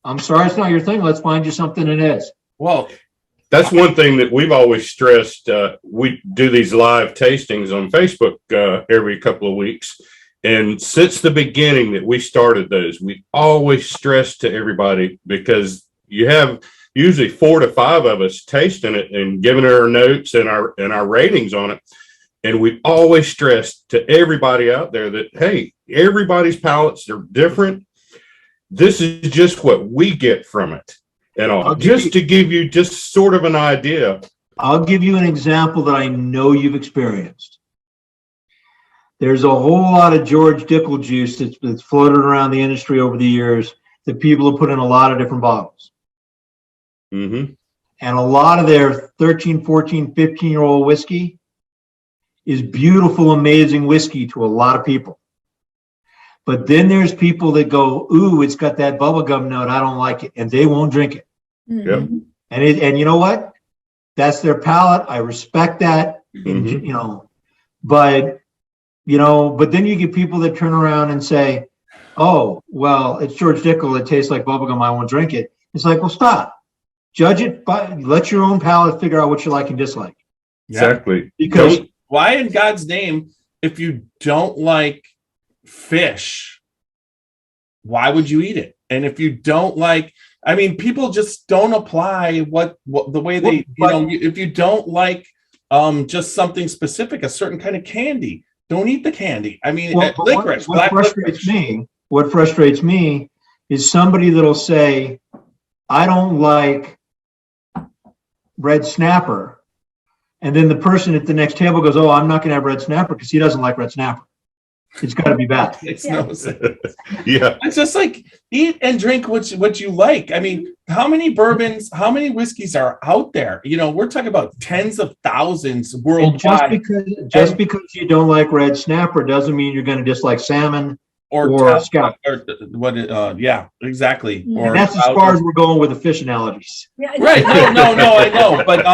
I'm sorry it's not your thing. Let's find you something it is. Well, that's one thing that we've always stressed. We do these live tastings on Facebook every couple of weeks. And since the beginning that we started those, we always stress to everybody, because you have usually 4 to 5 of us tasting it and giving our notes and our ratings on it. And we always stress to everybody out there that, hey, everybody's palates are different. This is just what we get from it. And to give you just sort of an idea. I'll give you an example that I know you've experienced. There's a whole lot of George Dickel juice that's floated around the industry over the years that people have put in a lot of different bottles. Mm-hmm. And a lot of their 13, 14, 15-year-old whiskey is beautiful, amazing whiskey to a lot of people. But then there's people that go, ooh, it's got that bubblegum note, I don't like it, and they won't drink it. Mm-hmm. And you know what? That's their palate. I respect that. Mm-hmm. But then you get people that turn around and say, oh, well, it's George Dickel, it tastes like bubblegum, I won't drink it. It's like, well, stop. Judge it, but let your own palate figure out what you like and dislike. Exactly. Because why in God's name, if you don't like fish, why would you eat it? And if you don't like, people just don't apply what the way they, if you don't like just something specific, a certain kind of candy, don't eat the candy. Licorice. What frustrates me is somebody that'll say, I don't like red snapper. And then the person at the next table goes, oh, I'm not going to have red snapper because he doesn't like red snapper. It's got to be bad. It's no sense. Yeah. It's just like eat and drink what you like. How many bourbons, how many whiskeys are out there? We're talking about tens of thousands worldwide. Just because you don't like red snapper doesn't mean you're going to dislike salmon or scalp. Yeah, exactly. Yeah. Or that's as far as we're going with the fish analogies. Yeah. Right. No, I know. But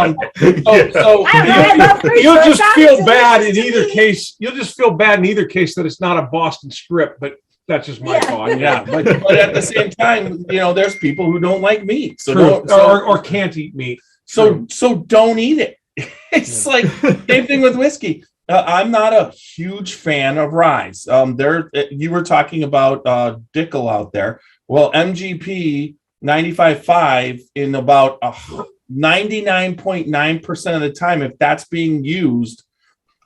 you'll just feel bad in either case. You'll just feel bad in either case that it's not a Boston strip, but that's just my thought. Yeah, but at the same time, there's people who don't like meat, or can't eat meat. So don't eat it. It's like same thing with whiskey. I'm not a huge fan of rye. You were talking about Dickel out there. Well, MGP 95.5 in about 99.9% of the time, if that's being used,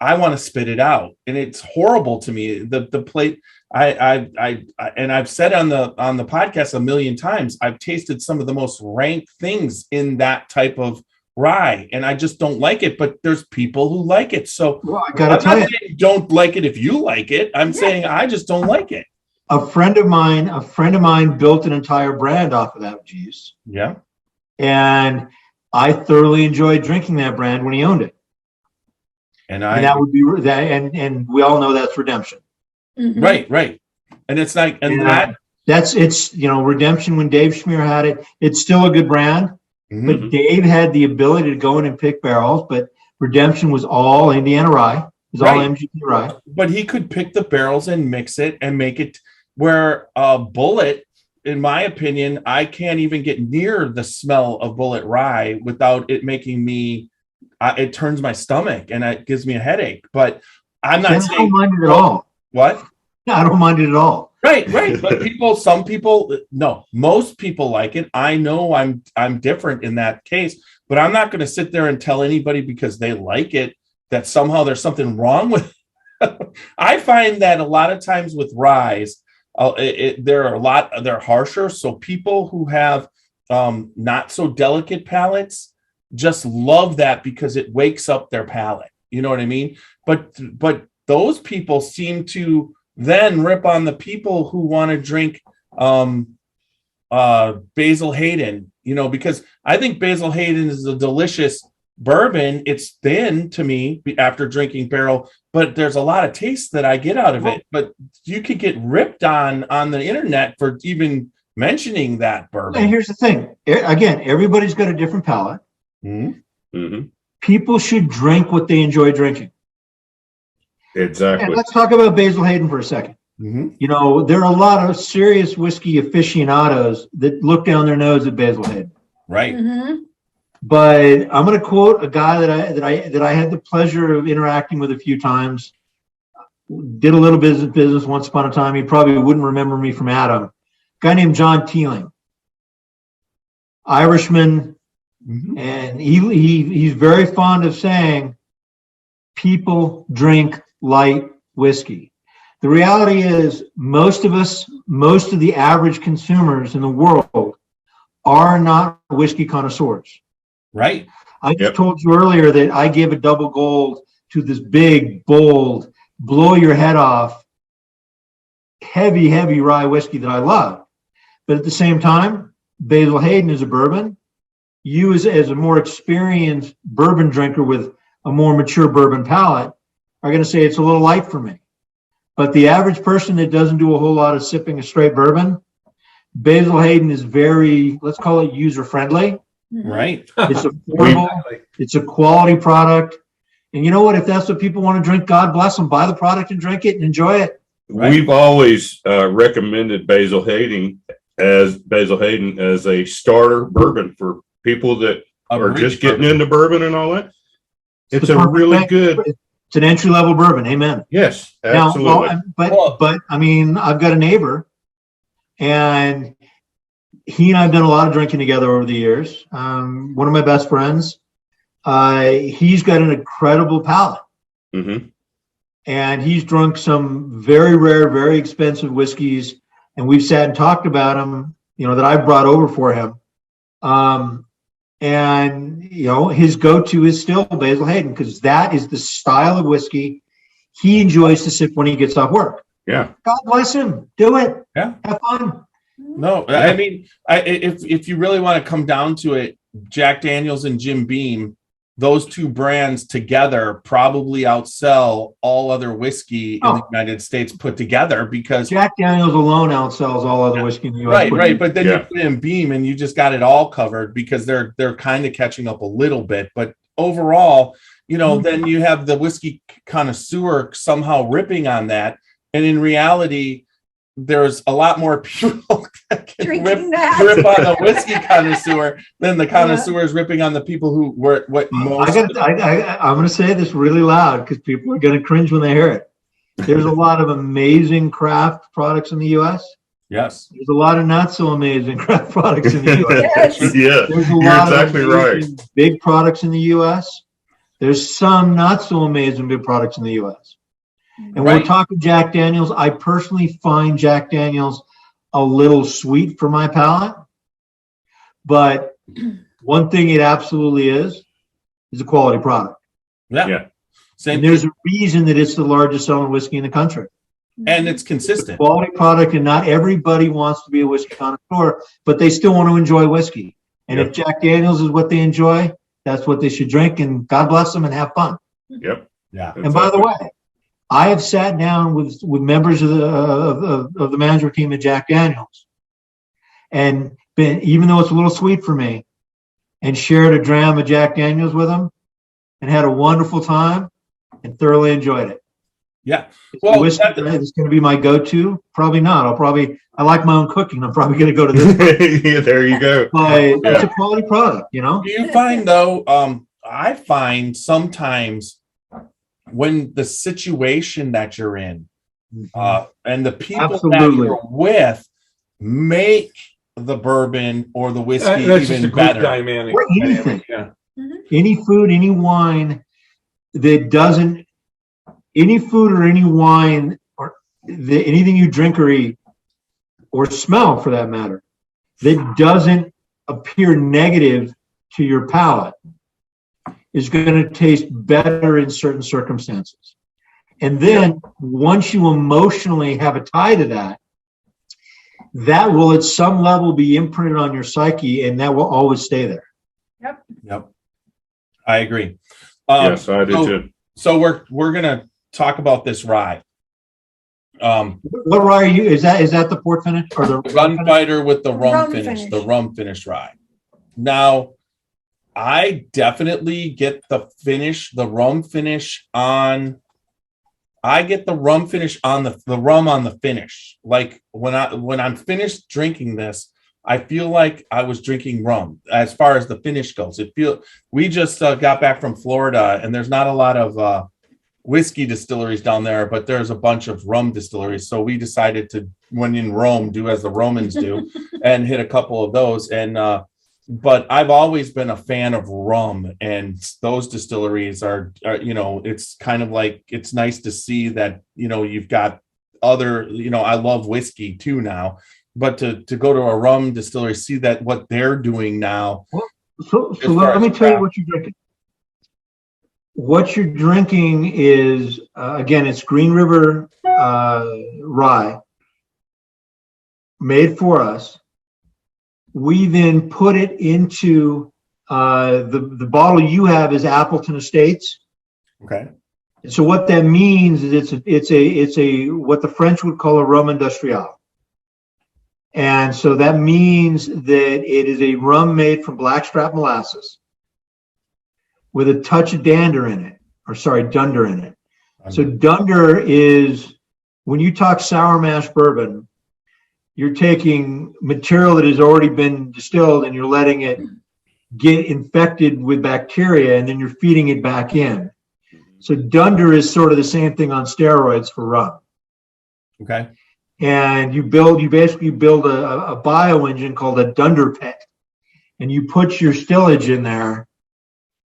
I want to spit it out, and it's horrible to me. The plate. And I've said on the podcast a million times, I've tasted some of the most rank things in that type of rye, and I just don't like it. But there's people who like it, so well, I gotta tell you, don't like it if you like it. I'm saying I just don't like it. A friend of mine built an entire brand off of that juice. Yeah, and I thoroughly enjoyed drinking that brand when he owned it. And that would be that, and we all know that's Redemption. Mhm. Right. And it's like, it's Redemption. When Dave Schmier had it, it's still a good brand. Mhm. But Dave had the ability to go in and pick barrels, but Redemption was all Indiana rye. It was all MGP rye. But he could pick the barrels and mix it and make it where Bullet, in my opinion, I can't even get near the smell of Bullet rye without it making me, it turns my stomach and it gives me a headache. But I'm not saying. I don't mind it at all. What? No, I don't mind it at all. Right. But some people, no, most people like it. I know I'm different in that case, but I'm not going to sit there and tell anybody because they like it that somehow there's something wrong with it. I find that a lot of times with rye, they're harsher. So people who have not so delicate palates just love that because it wakes up their palate. You know what I mean? But those people seem to then rip on the people who want to drink Basil Hayden, because I think Basil Hayden is a delicious bourbon. It's thin to me after drinking barrel, but there's a lot of taste that I get out of it. But you could get ripped on the internet for even mentioning that bourbon. And here's the thing. Again, everybody's got a different palate. Mm-hmm. Mm-hmm. People should drink what they enjoy drinking. Exactly. And let's talk about Basil Hayden for a second. Mm-hmm. There are a lot of serious whiskey aficionados that look down their nose at Basil Hayden. Right. Mhm. But I'm going to quote a guy that I had the pleasure of interacting with a few times. Did a little business once upon a time. He probably wouldn't remember me from Adam. A guy named John Teeling, Irishman, and he's very fond of saying, people drink light whiskey. The reality is most of the average consumers in the world are not whiskey connoisseurs. Right. I just told you earlier that I gave a double gold to this big, bold, blow your head off, heavy rye whiskey that I love. But at the same time, Basil Hayden is a bourbon. You as a more experienced bourbon drinker with a more mature bourbon palate are going to say it's a little light for me. But the average person that doesn't do a whole lot of sipping a straight bourbon, Basil Hayden is very, let's call it user-friendly. Right. It's affordable. It's a quality product. And you know what? If that's what people want to drink, God bless them. Buy the product and drink it and enjoy it. Right. We've always recommended Basil Hayden as a starter bourbon for people that are just getting into bourbon and all that. It's a really good. It's an entry level bourbon. Amen. Yes, absolutely. Now, but I mean, I've got a neighbor, and he and I've done a lot of drinking together over the years. One of my best friends. He's got an incredible palate, and he's drunk some very rare, very expensive whiskeys, and we've sat and talked about them. That I've brought over for him. And his go-to is still Basil Hayden because that is the style of whiskey he enjoys to sip when he gets off work. Yeah. God bless him. Do it. Yeah. Have fun. No, yeah. I mean, if you really want to come down to it, Jack Daniels and Jim Beam, those two brands together probably outsell all other whiskey in the United States put together because Jack Daniels alone outsells all other whiskey in the U.S. Right. But then you put in Beam and you just got it all covered because they're kind of catching up a little bit. But overall, then you have the whiskey connoisseur somehow ripping on that. And in reality, there's a lot more people Drinking that. rip on the whiskey connoisseur, then the connoisseur is ripping on the people who were what most. I'm going to say this really loud because people are going to cringe when they hear it. There's a lot of amazing craft products in the U.S. Yes. There's a lot of not so amazing craft products in the U.S. Yes. Yeah, There's a you're lot exactly of right. big products in the U.S. There's some not so amazing big products in the U.S. And when Right. we're talking Jack Daniels, I personally find Jack Daniels a little sweet for my palate. But one thing it absolutely is a quality product. Yeah. Yeah. Same. And there's a reason that it's the largest selling whiskey in the country. And it's It's a consistent. quality product, and not everybody wants to be a whiskey connoisseur, but they still want to enjoy whiskey. And Yeah. if Jack Daniels is what they enjoy, that's what they should drink, and God bless them and have fun. Yep. Yeah. And by the way, I have sat down with members of the management team at Jack Daniels, and been, even though it's a little sweet for me, and shared a dram of Jack Daniels with them, and had a wonderful time, and thoroughly enjoyed it. Yeah. Is Well, the whiskey is going to be my go-to? Probably not. I like my own cooking. I'm probably going to go to this. Yeah, there you go. But it's a quality product, you know? Do you find though, I find sometimes when the situation that you're in, and the people Absolutely. that you're with make the bourbon or the whiskey That's just a even group better. dynamic. Or anything. Yeah. Any food, any wine that doesn't, any food or any wine or anything you drink or eat or smell for that matter, that doesn't appear negative to your palate is going to taste better in certain circumstances. And then once you emotionally have a tie to that, that will at some level be imprinted on your psyche, and that will always stay there. Yep. I agree. Yes, I do too. So we're gonna talk about this rye. What rye are you? Is that the port finish or the Gunfighter with the rum Rum finish, finish. the rum finish rye. Now, I definitely get the rum finish on. I get the rum finish on the rum on the finish. Like when I'm finished drinking this, I feel like I was drinking rum. As far as the finish goes, we just got back from Florida, and there's not a lot of whiskey distilleries down there, but there's a bunch of rum distilleries. So we decided to, when in Rome, do as the Romans do, and hit a couple of those. And but I've always been a fan of rum, and those distilleries are it's kind of like, it's nice to see that, you've got other, I love whiskey too now, but to go to a rum distillery, see that what they're doing now. So let me tell you what you're drinking. What you're drinking is, again, it's Green River rye, made for us. We then put it into the bottle you have is Appleton Estates. Okay. So what that means is it's a what the French would call a rum industrial. And so that means that it is a rum made from blackstrap molasses with a touch of dunder in it. So dunder is, when you talk sour mash bourbon, you're taking material that has already been distilled and you're letting it get infected with bacteria, and then you're feeding it back in. So dunder is sort of the same thing on steroids for rum. Okay. And you basically build a bioengine called a dunder pit, and you put your stillage in there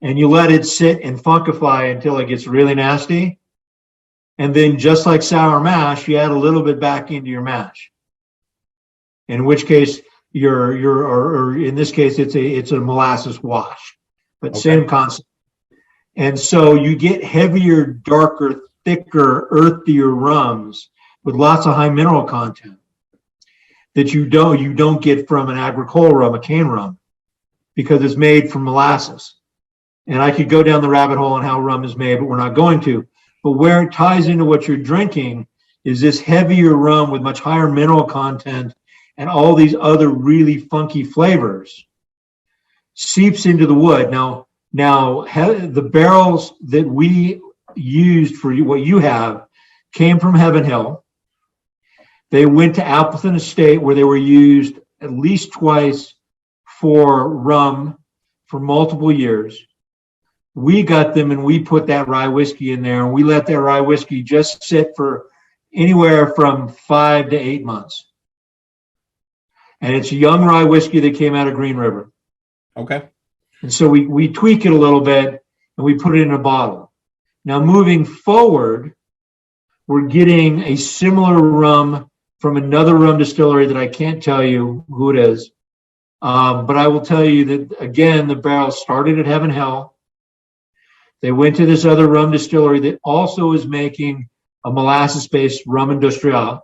and you let it sit and funkify until it gets really nasty. And then, just like sour mash, you add a little bit back into your mash. In which case, or in this case, it's a molasses wash, but Okay. same concept. And so you get heavier, darker, thicker, earthier rums with lots of high mineral content that you don't get from an agricole rum, a cane rum, because it's made from molasses. And I could go down the rabbit hole on how rum is made, but we're not going to. But where it ties into what you're drinking is this heavier rum with much higher mineral content and all these other really funky flavors seeps into the wood. Now the barrels that we used for what you have came from Heaven Hill. They went to Appleton Estate, where they were used at least twice for rum for multiple years. We got them and we put that rye whiskey in there, and we let that rye whiskey just sit for anywhere from 5 to 8 months. And it's a young rye whiskey that came out of Green River. Okay. And so we tweak it a little bit and we put it in a bottle. Now, moving forward, we're getting a similar rum from another rum distillery that I can't tell you who it is. But I will tell you that, again, the barrel started at Heaven Hell. They went to this other rum distillery that also is making a molasses-based rum industrial.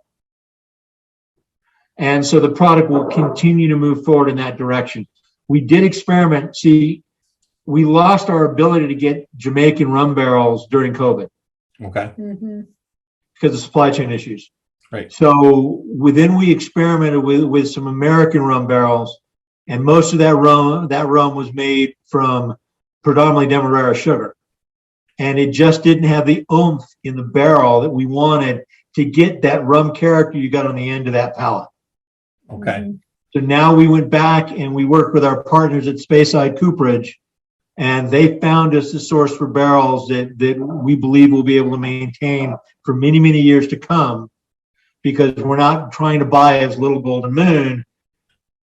And so the product will continue to move forward in that direction. We did experiment. See, we lost our ability to get Jamaican rum barrels during COVID. Okay. Because of supply chain issues. Right. So within we experimented with some American rum barrels, and most of that rum was made from predominantly Demerara sugar. And it just didn't have the oomph in the barrel that we wanted to get that rum character you got on the end of that palate. Okay. So now we went back and we worked with our partners at Speyside Cooperage, and they found us a source for barrels that we believe we'll be able to maintain for many, many years to come, because we're not trying to buy as Little Golden Moon.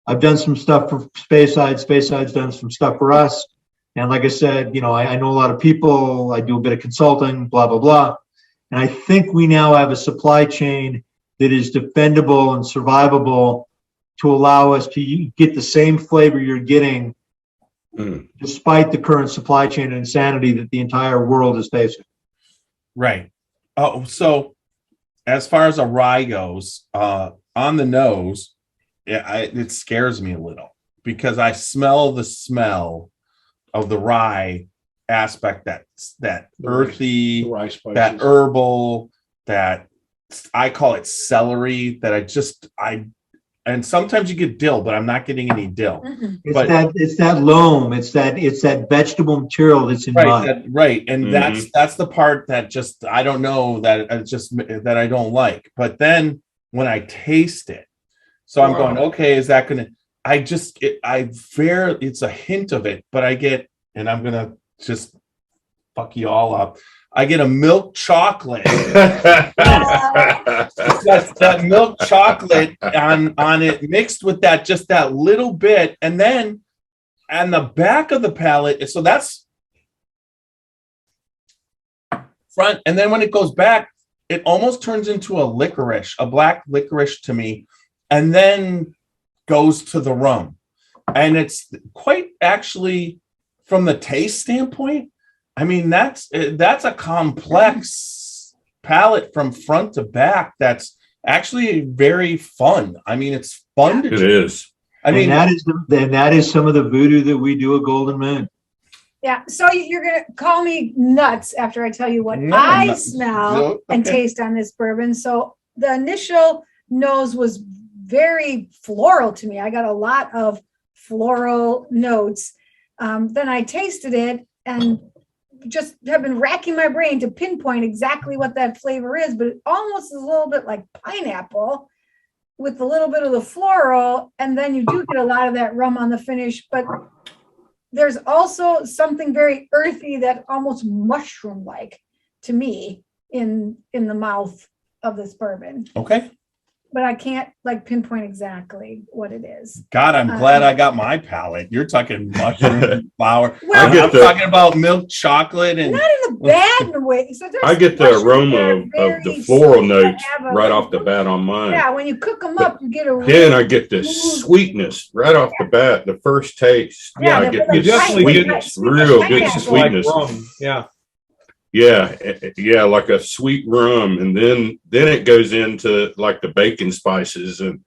I've done some stuff for Speyside. Speyside's done some stuff for us. And like I said, I know a lot of people. I do a bit of consulting, blah, blah, blah. And I think we now have a supply chain that is defendable and survivable to allow us to get the same flavor you're getting despite the current supply chain insanity that the entire world is facing. Right. Oh, so as far as a rye goes, on the nose, it scares me a little, because I smell the smell of the rye aspect, that earthy, that herbal, that I call it celery, and sometimes you get dill, but I'm not getting any dill. It's that loam, it's that vegetable material that's in mud. And that's the part that just, I don't know, that I don't like. But then when I taste it, so I'm going, okay, is that gonna? It's a hint of it, but I get, and I'm gonna just fuck you all up. I get a milk chocolate. that milk chocolate on it, mixed with that little bit, and then on the back of the palate. So that's front, and then when it goes back, it almost turns into a black licorice to me, and then goes to the rum, and it's quite actually, from the taste standpoint, I mean, that's a complex palate from front to back. That's actually very fun. I mean, it's fun to It is. I mean, that is some of the voodoo that we do at Golden Moon. Yeah. So you're going to call me nuts after I tell you what I smell and taste on this bourbon. So the initial nose was very floral to me. I got a lot of floral notes. Then I tasted it and just have been racking my brain to pinpoint exactly what that flavor is, but it almost is a little bit like pineapple with a little bit of the floral, and then you do get a lot of that rum on the finish, but there's also something very earthy that almost mushroom-like to me in the mouth of this bourbon. Okay. But I can't pinpoint exactly what it is. God, I'm glad I got my palate. You're talking mushroom flour. Well, I'm talking about milk chocolate, and not in a bad way. So I get the aroma of the floral notes right off the bat on mine. Yeah, when you cook them up, you get a. Then I get this sweetness right off the bat. The first taste, I get this sweetness, real good sweetness. Yeah, like a sweet rum, and then it goes into like the bacon spices and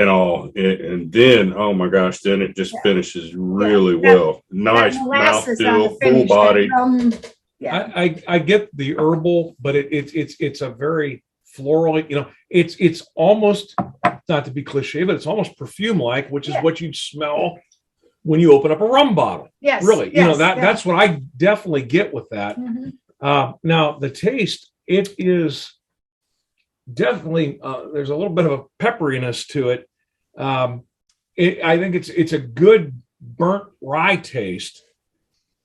all, and then, oh my gosh, then it just finishes really well. Nice mouthfeel, full body. I get the herbal, but it's a very floral. It's almost, not to be cliche, but it's almost perfume-like, which is what you'd smell when you open up a rum bottle. Yes. Really. That's what I definitely get with that. Mm-hmm. Now the taste, it is definitely there's a little bit of a pepperiness to it. I think it's a good burnt rye taste,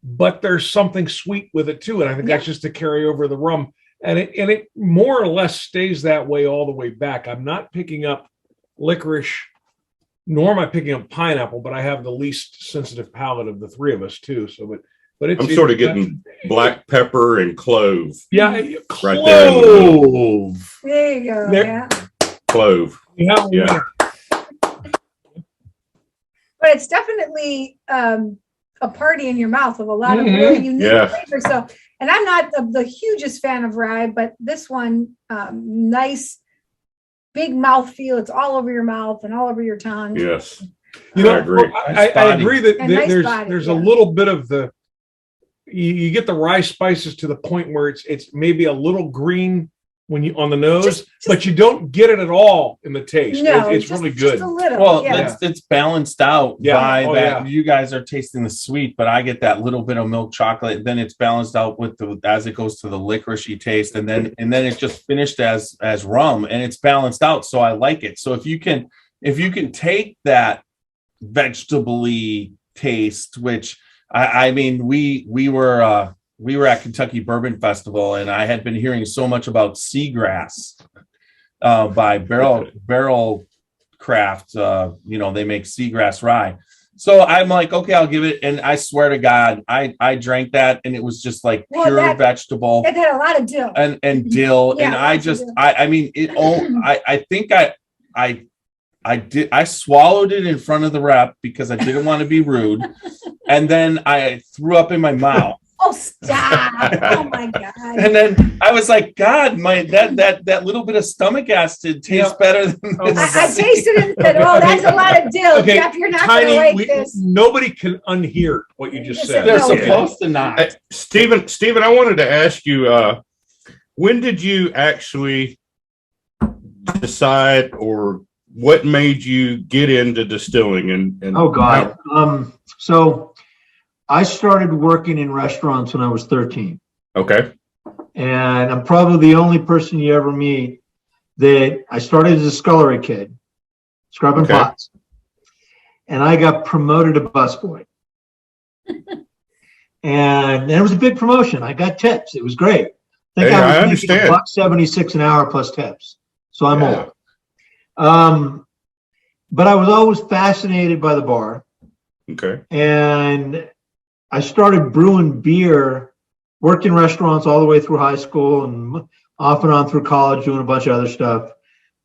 but there's something sweet with it too, and I think that's just to carry over the rum, and it more or less stays that way all the way back. I'm not picking up licorice, nor am I picking up pineapple, but I have the least sensitive palate of the three of us too. So, but I'm sort of getting black pepper and clove. Yeah, Right clove. There you go. There- Yeah. Clove. Yeah. But it's definitely a party in your mouth of a lot of really unique flavors. So, and I'm not the hugest fan of rye, but this one, nice, big mouth feel. It's all over your mouth and all over your tongue. Yes. You know, I agree. I agree that And nice there's body, there's yeah. a little bit of the you get the rye spices to the point where it's maybe a little green when you on the nose, but you don't get it at all in the taste. No, It's just, really good. Just a little. Well, yeah. it's balanced out by Oh, that. yeah. You guys are tasting the sweet, but I get that little bit of milk chocolate. Then it's balanced out with as it goes to the licoricey taste, and then it's just finished as rum, and it's balanced out. So I like it. So if you can take that vegetable-y taste, which I mean, we were at Kentucky Bourbon Festival, and I had been hearing so much about seagrass by Barrel Craft. They make seagrass rye. So I'm like, okay, I'll give it. And I swear to God, I drank that, and it was just like pure vegetable. It had a lot of dill. And dill. Yeah, And I just, I mean, I think I swallowed it in front of the rep because I didn't want to be rude. And then I threw up in my mouth. Oh, stop. Oh my God. And then I was like, God, that little bit of stomach acid tastes better than this. I tasted it and said, oh, that's a lot of dill. Okay, Jeff, you're not going to like this. Nobody can unhear what you just said. They're supposed to not. Stephen, I wanted to ask you, when did you actually decide, or what made you get into distilling? And Oh God. So I started working in restaurants when I was 13. Okay. And I'm probably the only person you ever meet that I started as a scullery kid, scrubbing pots. And I got promoted to busboy. And it was a big promotion. I got tips. It was great. I understand. $1.76 an hour plus tips. So I'm old. But I was always fascinated by the bar. Okay. And I started brewing beer, worked in restaurants all the way through high school and off and on through college, doing a bunch of other stuff.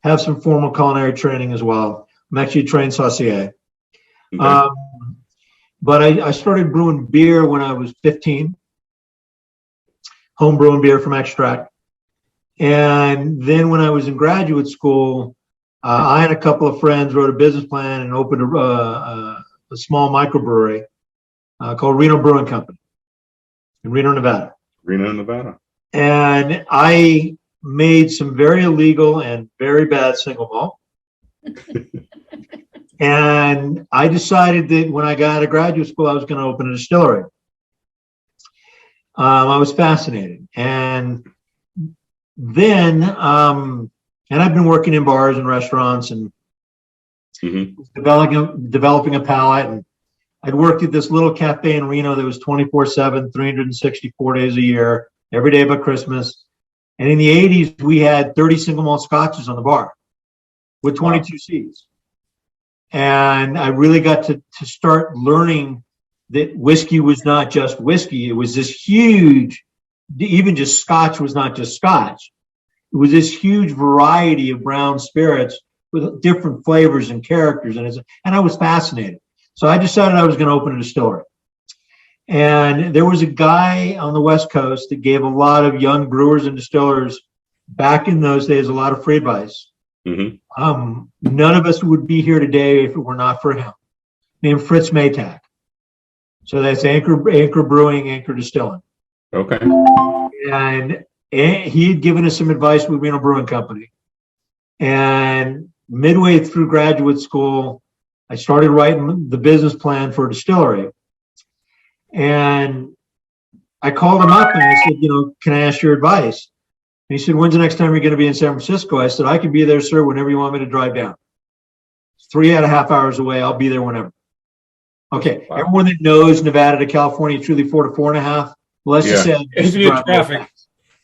Have some formal culinary training as well. I'm actually a trained saucier. Okay. But I started brewing beer when I was 15, home brewing beer from extract. And then when I was in graduate school, I and a couple of friends wrote a business plan and opened a small microbrewery called Reno Brewing Company in Reno, Nevada. And I made some very illegal and very bad single malt. And I decided that when I got out of graduate school, I was going to open a distillery. I was fascinated. And then, and I've been working in bars and restaurants and developing a palate. And I'd worked at this little cafe in Reno that was 24/7, 364 days a year, every day but Christmas. And in the 80s, we had 30 single malt scotches on the bar with 22 Cs. And I really got to start learning that whiskey was not just whiskey. It was this huge, even just scotch was not just scotch. It was this huge variety of brown spirits with different flavors and characters. And I was fascinated. So I decided I was going to open a distillery. And there was a guy on the West Coast that gave a lot of young brewers and distillers back in those days a lot of free advice. None of us would be here today if it were not for him, named Fritz Maytak. So that's Anchor Brewing, Anchor Distilling. Okay. And he had given us some advice with Reno Brewing Company. And midway through graduate school, I started writing the business plan for a distillery. And I called him up and I said, can I ask your advice? he said, when's the next time you're going to be in San Francisco? I said, I can be there, sir, whenever you want me to drive down. It's 3.5 hours away. I'll be there whenever. Okay. Wow. Everyone that knows Nevada to California, truly 4 to 4.5. Well, let's just say if you get traffic.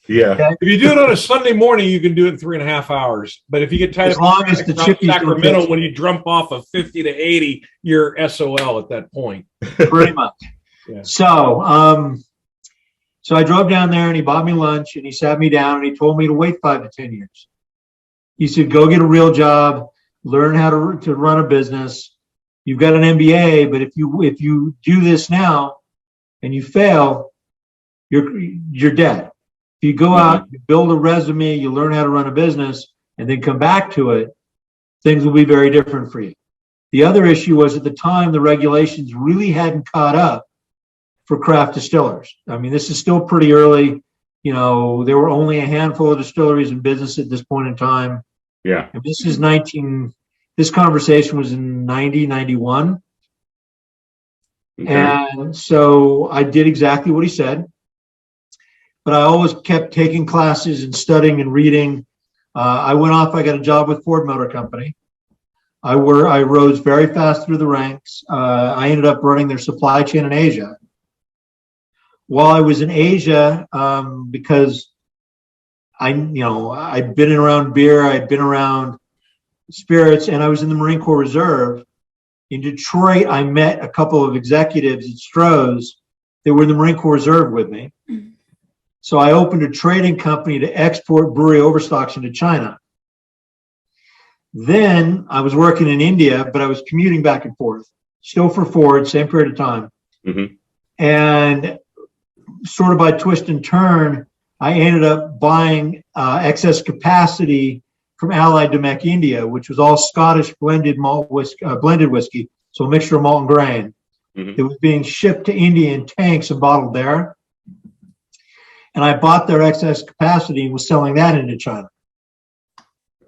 Yeah. Okay? If you do it on a Sunday morning, you can do it in 3.5 hours. But if you get tied as long as the chippies Sacramento, when you jump off of 50 to 80, you're SOL at that point. Pretty much. Yeah. So I drove down there and he bought me lunch and he sat me down and he told me to wait 5 to 10 years. He said, go get a real job, learn how to run a business. You've got an MBA, but if you do this now and you fail, you're dead. If you go out, you build a resume, you learn how to run a business, and then come back to it, things will be very different for you. The other issue was at the time, the regulations really hadn't caught up for craft distillers. I mean, this is still pretty early. You know, there were only a handful of distilleries in business at this point in time. Yeah. And this conversation was in 91. Okay. And so I did exactly what he said. But I always kept taking classes and studying and reading. I went off, I got a job with Ford Motor Company. I rose very fast through the ranks. I ended up running their supply chain in Asia. While I was in Asia, because I'd been around beer, I'd been around spirits, and I was in the Marine Corps Reserve. In Detroit, I met a couple of executives at Stroh's that were in the Marine Corps Reserve with me. So I opened a trading company to export brewery overstocks into China. Then I was working in India, but I was commuting back and forth, still for Ford, same period of time. Mm-hmm. And sort of by twist and turn, I ended up buying excess capacity from Allied Domecq India, which was all Scottish blended whiskey, so a mixture of malt and grain. Mm-hmm. It was being shipped to India in tanks and bottled there. And I bought their excess capacity and was selling that into China.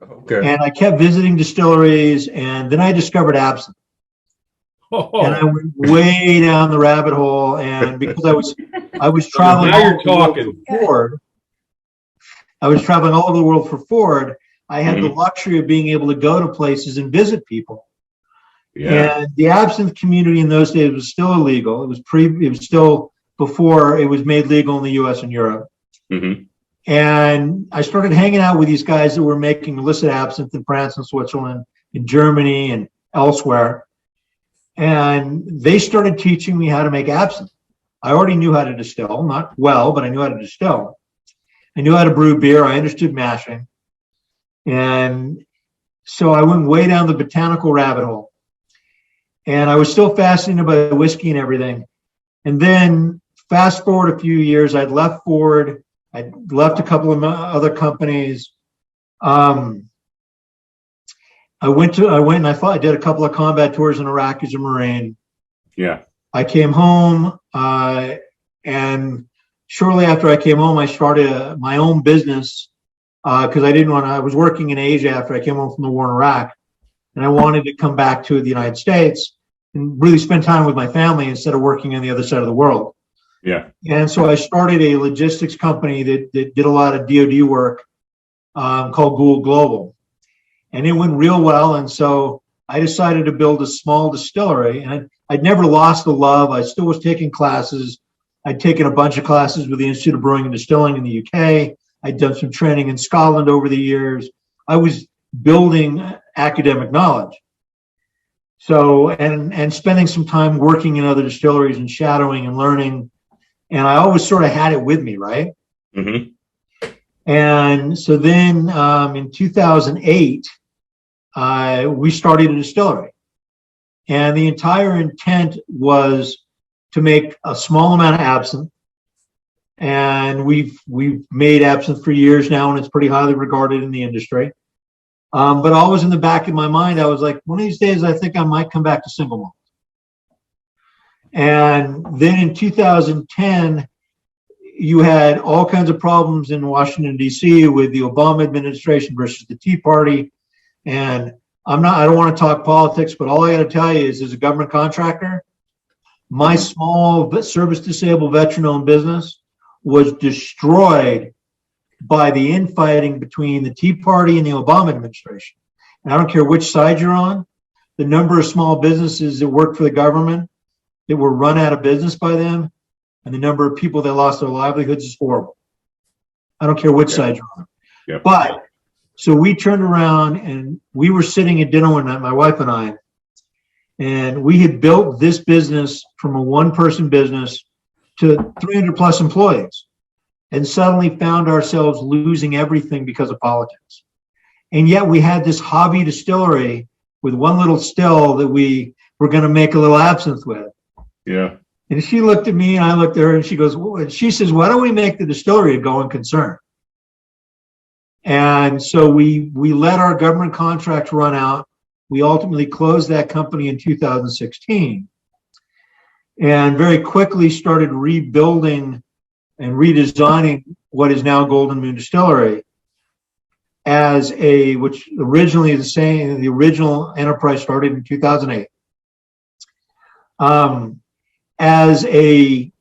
Okay. And I kept visiting distilleries, and then I discovered absinthe. Oh. And I went way down the rabbit hole. And because I was traveling, now you're talking. Ford. I was traveling all over the world for Ford. I had the luxury of being able to go to places and visit people. Yeah. And the absinthe community in those days was still illegal. It was still before it was made legal in the US and Europe. Mm-hmm. And I started hanging out with these guys that were making illicit absinthe in France and Switzerland, in Germany and elsewhere. And they started teaching me how to make absinthe. I already knew how to distill, not well, but I knew how to distill. I knew how to brew beer. I understood mashing. And so I went way down the botanical rabbit hole. And I was still fascinated by whiskey and everything. And then fast forward a few years, I'd left Ford. I'd left a couple of other companies. I went and I did a couple of combat tours in Iraq as a Marine. Yeah. I came home, and shortly after I came home, I started my own business because I was working in Asia after I came home from the war in Iraq, and I wanted to come back to the United States and really spend time with my family instead of working on the other side of the world. Yeah. And so I started a logistics company that did a lot of DoD work called Gould Global. And it went real well. And so I decided to build a small distillery. And I'd never lost the love. I still was taking classes. I'd taken a bunch of classes with the Institute of Brewing and Distilling in the UK. I'd done some training in Scotland over the years. I was building academic knowledge. So, and spending some time working in other distilleries and shadowing and learning. And I always sort of had it with me, right? Mm-hmm. And so then in 2008, we started a distillery. And the entire intent was to make a small amount of absinthe. And we've made absinthe for years now, and it's pretty highly regarded in the industry. But always in the back of my mind, I was like, one of these days, I think I might come back to single malt. And then in 2010, you had all kinds of problems in Washington, D.C. with the Obama administration versus the Tea Party. And I don't want to talk politics, but all I got to tell you is, as a government contractor, my small service disabled veteran owned business was destroyed by the infighting between the Tea Party and the Obama administration. And I don't care which side you're on, the number of small businesses that work for the government that were run out of business by them and the number of people that lost their livelihoods is horrible. I don't care which side you're on. Yeah. But so we turned around and we were sitting at dinner one night, my wife and I, and we had built this business from a one-person business to 300 plus employees, and suddenly found ourselves losing everything because of politics. And yet we had this hobby distillery with one little still that we were going to make a little absinthe with. Yeah. And she looked at me and I looked at her and she goes, well, and she says, why don't we make the distillery a going concern? And so we let our government contract run out. We ultimately closed that company in 2016 and very quickly started rebuilding and redesigning what is now Golden Moon Distillery as which originally the original enterprise started in 2008, as a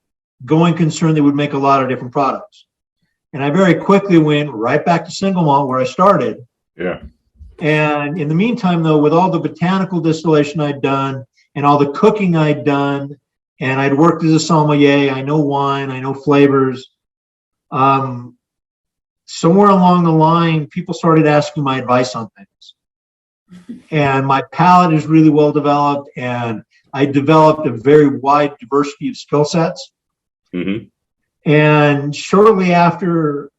going concern that would make a lot of different products. And I very quickly went right back to single malt where I started. Yeah. And in the meantime, though, with all the botanical distillation I'd done and all the cooking I'd done, and I'd worked as a sommelier, I know wine, I know flavors. Somewhere along the line, people started asking my advice on things. And my palate is really well developed, and I developed a very wide diversity of skill sets. Mm-hmm. And shortly after,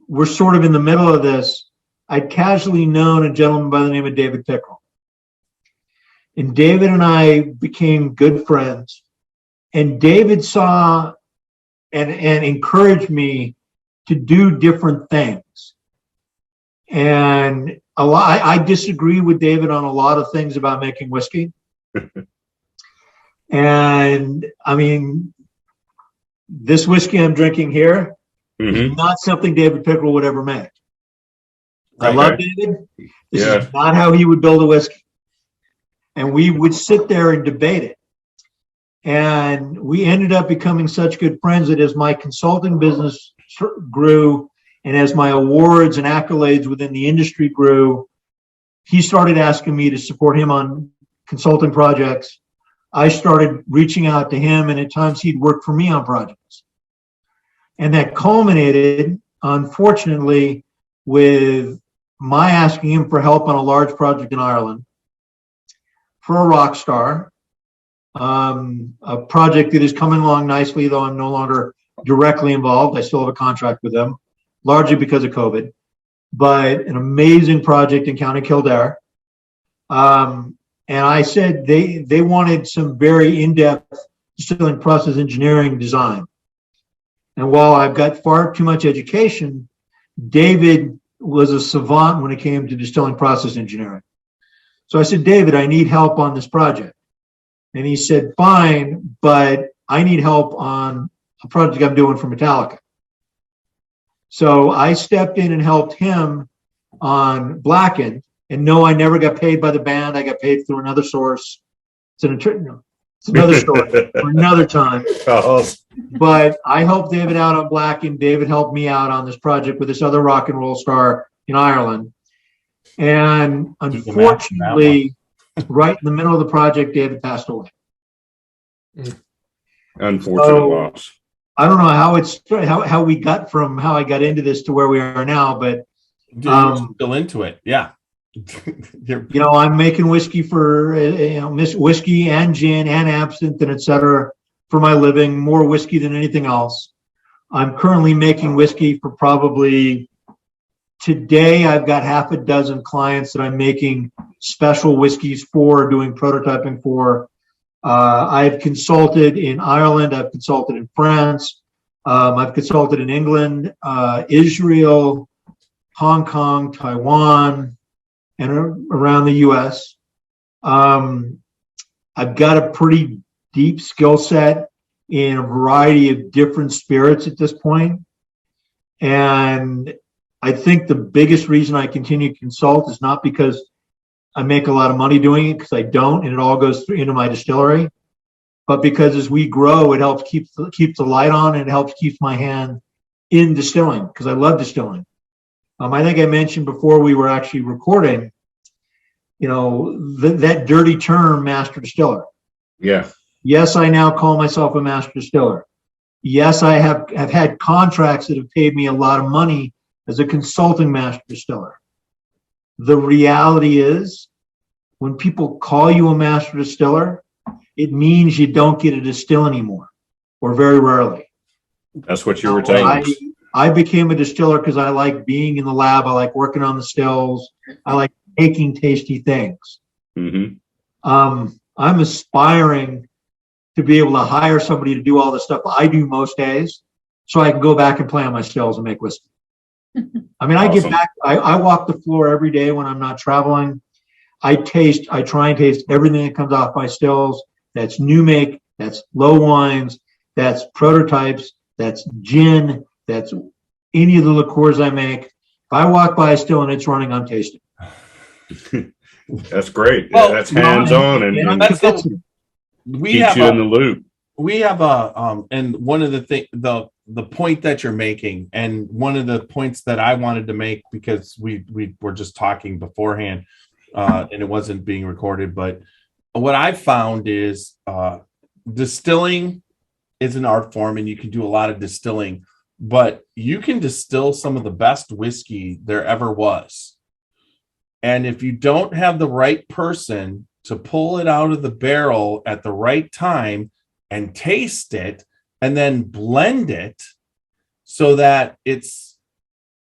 we're sort of in the middle of this, I'd casually known a gentleman by the name of David Pickrell. And David and I became good friends. And David saw and encouraged me to do different things. And I disagree with David on a lot of things about making whiskey. And I mean, this whiskey I'm drinking here is not something David Pickrell would ever make. I love David. This is not how he would build a whiskey. And we would sit there and debate it. And we ended up becoming such good friends that as my consulting business grew and as my awards and accolades within the industry grew, he started asking me to support him on consulting projects. I started reaching out to him, and at times he'd work for me on projects. And that culminated, unfortunately, with my asking him for help on a large project in Ireland for a rock star, a project that is coming along nicely, though I'm no longer directly involved. I still have a contract with them, largely because of COVID, but an amazing project in County Kildare. And I said they wanted some very in-depth distilling process engineering design. And while I've got far too much education, David was a savant when it came to distilling process engineering. So I said, David, I need help on this project. And he said, fine, but I need help on a project I'm doing for Metallica. So I stepped in and helped him on Blackened. And no, I never got paid by the band. I got paid through another source. It's another story for another time. But I helped David out on Blackened. David helped me out on this project with this other rock and roll star in Ireland. And unfortunately, right in the middle of the project, David passed away. Unfortunate loss. I don't know how we got from how I got into this to where we are now, but still into it. Yeah. I'm making whiskey for whiskey and gin and absinthe and etc. for my living, more whiskey than anything else. I'm currently making whiskey for probably today. I've got half a dozen clients that I'm making special whiskeys for, doing prototyping for. I've consulted in Ireland. I've consulted in France. I've consulted in England, Israel, Hong Kong, Taiwan, and around the U.S. I've got a pretty deep skill set in a variety of different spirits at this point. And I think the biggest reason I continue to consult is not because I make a lot of money doing it, because I don't, and it all goes through into my distillery, but because as we grow, it helps keep the light on, and it helps keep my hand in distilling because I love distilling. I think I mentioned before we were actually recording, that dirty term, master distiller. Yeah. Yes, I now call myself a master distiller. Yes, I have had contracts that have paid me a lot of money as a consulting master distiller. The reality is, when people call you a master distiller, it means you don't get to distill anymore, or very rarely. That's what you were telling us. I became a distiller because I like being in the lab. I like working on the stills. I like making tasty things. Mm-hmm. I'm aspiring to be able to hire somebody to do all the stuff I do most days so I can go back and play on my stills and make whiskey. I mean, I get back, I walk the floor every day when I'm not traveling. I try and taste everything that comes off my stills. That's new make, that's low wines, that's prototypes, that's gin, that's any of the liqueurs I make. If I walk by a still and it's running, I'm tasting. That's great. Well, that's hands-on and that's keeps you in the loop. We have and one of the point that you're making, and one of the points that I wanted to make, because we were just talking beforehand, and it wasn't being recorded, but what I found is distilling is an art form, and you can do a lot of distilling, but you can distill some of the best whiskey there ever was. And if you don't have the right person to pull it out of the barrel at the right time and taste it and then blend it so that it's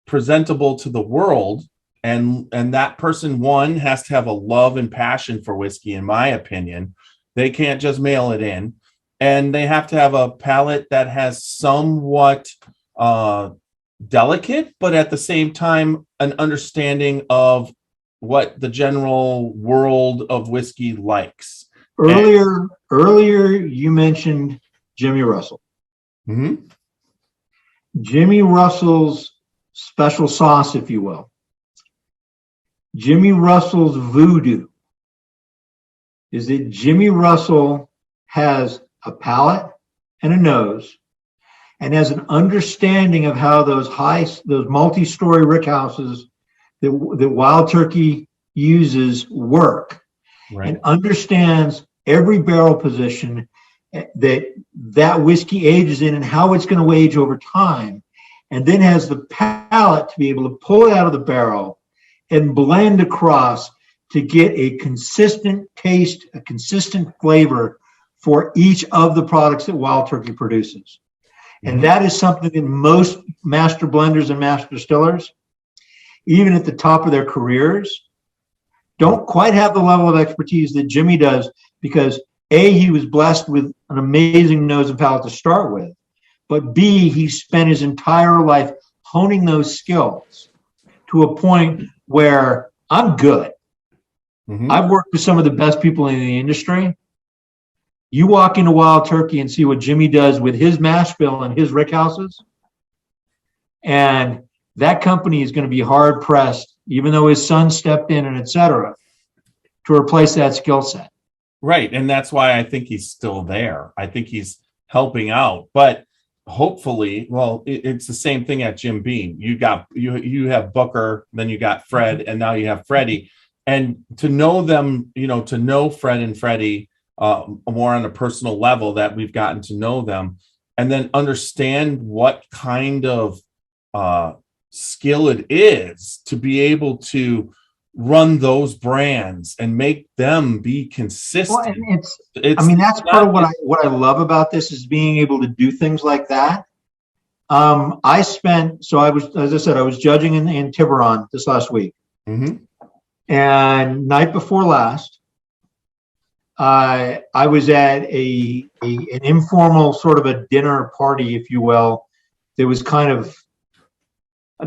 presentable to the world, and that person, one, has to have a love and passion for whiskey, in my opinion. They can't just mail it in, and they have to have a palate that has somewhat delicate, but at the same time an understanding of what the general world of whiskey likes. Earlier you mentioned Jimmy Russell. Mm-hmm. Jimmy Russell's special sauce, if you will. Jimmy Russell's voodoo is that Jimmy Russell has a palate and a nose, and has an understanding of how those multi-story rickhouses that Wild Turkey uses work, right, and understands every barrel position that whiskey ages in and how it's going to age over time, and then has the palate to be able to pull it out of the barrel and blend across to get a consistent taste, a consistent flavor for each of the products that Wild Turkey produces. And that is something that most master blenders and master distillers, even at the top of their careers, don't quite have the level of expertise that Jimmy does, because A, he was blessed with an amazing nose and palate to start with, but B, he spent his entire life honing those skills to a point where I'm good. Mm-hmm. I've worked with some of the best people in the industry. You walk into Wild Turkey and see what Jimmy does with his mash bill and his rickhouses, and that company is going to be hard pressed, even though his son stepped in and et cetera, to replace that skill set. Right. And that's why I think he's still there. I think he's helping out, but hopefully, it's the same thing at Jim Beam. You have Booker, then you got Fred, and now you have Freddie. And to know them, to know Fred and Freddie more on a personal level, that we've gotten to know them, and then understand what kind of skill it is to be able to run those brands and make them be consistent. Well, and that's part of what I love about this, is being able to do things like that. I was judging in Tiburon this last week. Mm-hmm. And night before last, I was at an informal sort of a dinner party, if you will. There was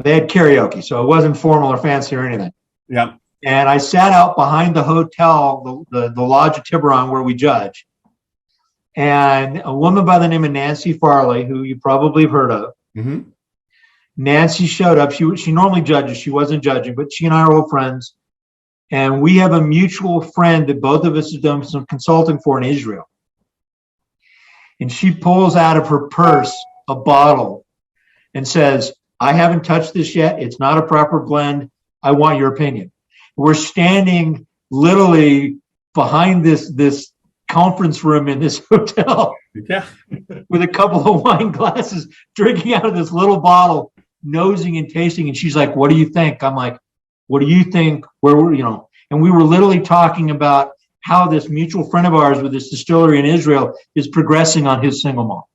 they had karaoke, so it wasn't formal or fancy or anything. Yeah. And I sat out behind the hotel, the Lodge of Tiburon, where we judge. And a woman by the name of Nancy Farley, who you probably have heard of. Mm-hmm. Nancy showed up. She normally judges. She wasn't judging, but she and I are old friends. And we have a mutual friend that both of us have done some consulting for in Israel. And she pulls out of her purse a bottle and says, I haven't touched this yet. It's not a proper blend. I want your opinion. We're standing literally behind this conference room in this hotel with a couple of wine glasses, drinking out of this little bottle, nosing and tasting. And she's like, what do you think? I'm like, what do you think? And we were literally talking about how this mutual friend of ours with this distillery in Israel is progressing on his single malt.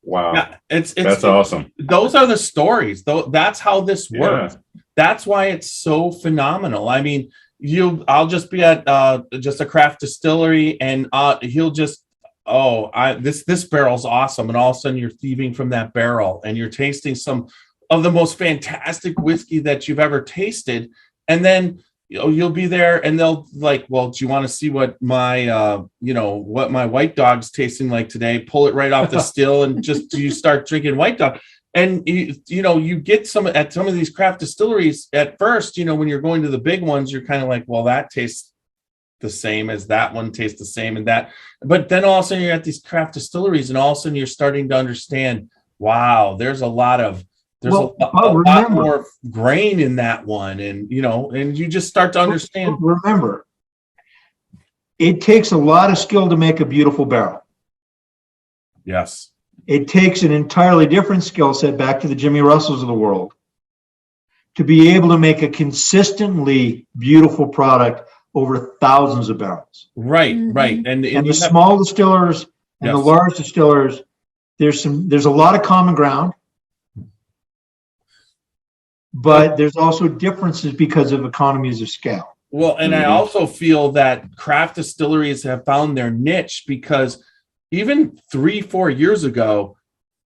Wow. Yeah, that's awesome. Those are the stories, though. That's how this works. That's why it's so phenomenal. I mean, I'll just be at just a craft distillery, and he'll just, this barrel's awesome, and all of a sudden you're thieving from that barrel, and you're tasting some of the most fantastic whiskey that you've ever tasted, and then you'll be there, and they'll like, well, do you want to see what my what my white dog's tasting like today? Pull it right off the still, and just you start drinking white dog. And you get some at some of these craft distilleries at first, when you're going to the big ones, you're kind of like, well, that tastes the same as that one, tastes the same and that. But then all of a sudden you're at these craft distilleries, and all of a sudden you're starting to understand, wow, there's a lot more grain in that one. And and you just start to understand. Remember, it takes a lot of skill to make a beautiful barrel. Yes. It takes an entirely different skill set, back to the Jimmy Russells of the world, to be able to make a consistently beautiful product over thousands of barrels. Right. And the small distillers and the large distillers, there's a lot of common ground, but there's also differences because of economies of scale. Well, and I also feel that craft distilleries have found their niche, because even 3-4 years ago,